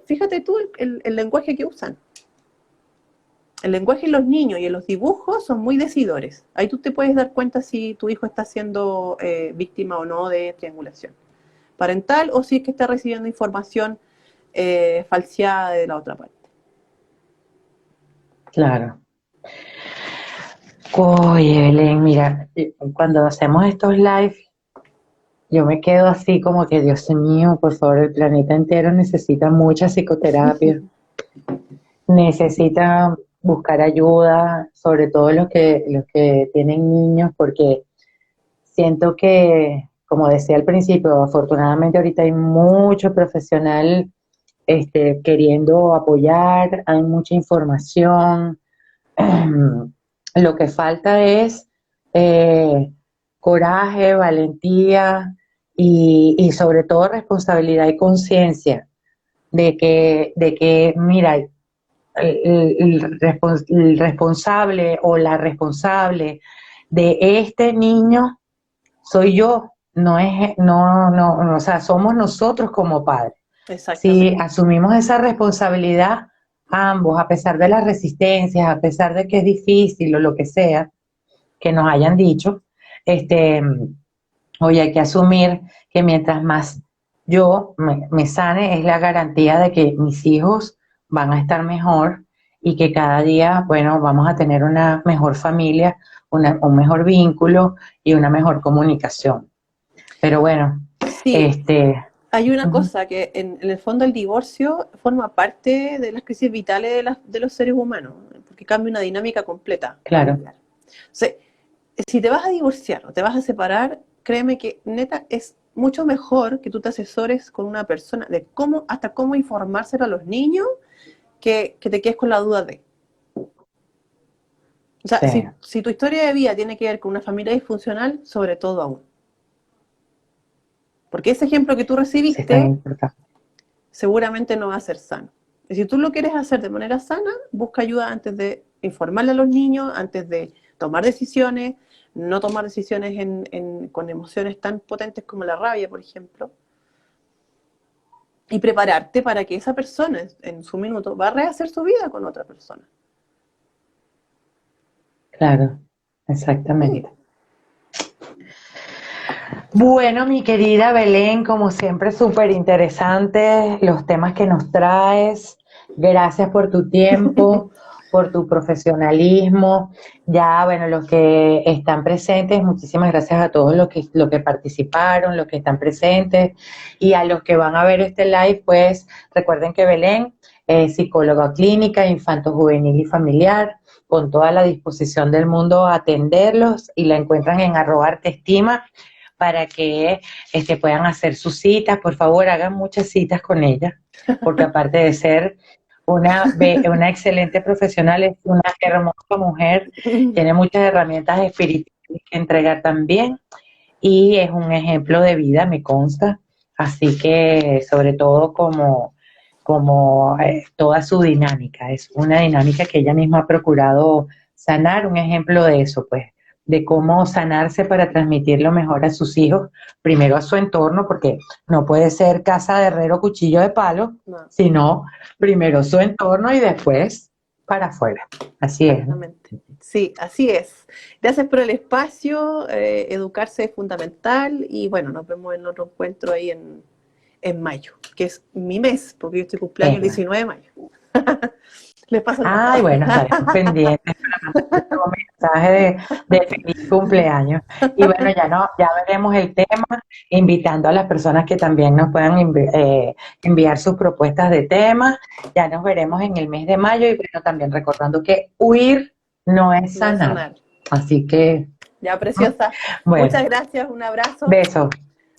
fíjate tú el lenguaje que usan. El lenguaje en los niños y en los dibujos son muy decidores. Ahí tú te puedes dar cuenta si tu hijo está siendo víctima o no de triangulación parental o si es que está recibiendo información falseada de la otra parte. Claro. Oye, Belén, mira, cuando hacemos estos live, yo me quedo así como que, Dios mío, por favor, el planeta entero necesita mucha psicoterapia, necesita buscar ayuda, sobre todo los que tienen niños, porque siento que, como decía al principio, afortunadamente ahorita hay mucho profesional queriendo apoyar, hay mucha información. Lo que falta es eh, coraje, valentía y sobre todo responsabilidad y conciencia de que, mira, el responsable o la responsable de este niño soy yo, no, o sea, somos nosotros como padres. Si Exactamente. asumimos esa responsabilidad, ambos, a pesar de las resistencias, a pesar de que es difícil o lo que sea, que nos hayan dicho, este, hoy hay que asumir que mientras más me sane, es la garantía de que mis hijos van a estar mejor y que cada día, bueno, vamos a tener una mejor familia, un mejor vínculo y una mejor comunicación. Pero bueno. Sí, Este, hay una ujú, cosa que en el fondo el divorcio forma parte de las crisis vitales de los seres humanos, porque cambia una dinámica completa claro, familiar. O sea, si te vas a divorciar o te vas a separar, créeme que neta es mucho mejor que tú te asesores con una persona de cómo, hasta cómo informárselo a los niños, que te quedes con la duda de. O sea, sí, si tu historia de vida tiene que ver con una familia disfuncional, sobre todo aún. Porque ese ejemplo que tú sí es tan recibiste importante. seguramente no va a ser sano. Y si tú lo quieres hacer de manera sana, busca ayuda antes de informarle a los niños, antes de tomar decisiones, no tomar decisiones con emociones tan potentes como la rabia, por ejemplo, y prepararte para que esa persona en su minuto va a rehacer su vida con otra persona. Claro, Sí. exactamente. Bueno, mi querida Belén, como siempre, súper interesante los temas que nos traes. Gracias por tu tiempo, por tu profesionalismo. Ya, bueno, los que están presentes, muchísimas gracias a todos los que participaron, los que están presentes y a los que van a ver este live, pues recuerden que Belén es psicóloga clínica, infanto juvenil y familiar, con toda la disposición del mundo a atenderlos y la encuentran en @arteestima para que puedan hacer sus citas. Por favor, hagan muchas citas con ella, porque aparte de ser una excelente profesional, es una hermosa mujer, tiene muchas herramientas espirituales que entregar también y es un ejemplo de vida, me consta. Así que, sobre todo, como toda su dinámica, es una dinámica que ella misma ha procurado sanar, un ejemplo de eso, pues, de cómo sanarse para transmitirlo mejor a sus hijos, primero a su entorno, porque no puede ser casa de herrero, cuchillo de palo, No, sino primero su entorno y después para afuera. Así es, ¿no? exactamente. Sí, así es. Gracias por el espacio. Educarse es fundamental y bueno, nos vemos en otro encuentro ahí en mayo, que es mi mes, porque yo estoy cumpleaños el Venga. 19 de mayo. Les paso el dato. Ay, bueno, estaremos pendientes para mandarte un mensaje de feliz cumpleaños. Y bueno, ya veremos el tema, invitando a las personas que también nos puedan enviar sus propuestas de temas. Ya nos veremos en el mes de mayo y bueno, también recordando que huir no es No es sanar. sanar. Así que, Ya, preciosa. bueno, Muchas gracias, un abrazo. besos.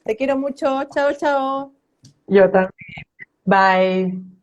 Te quiero mucho. Chao, chao. Yo también. Bye.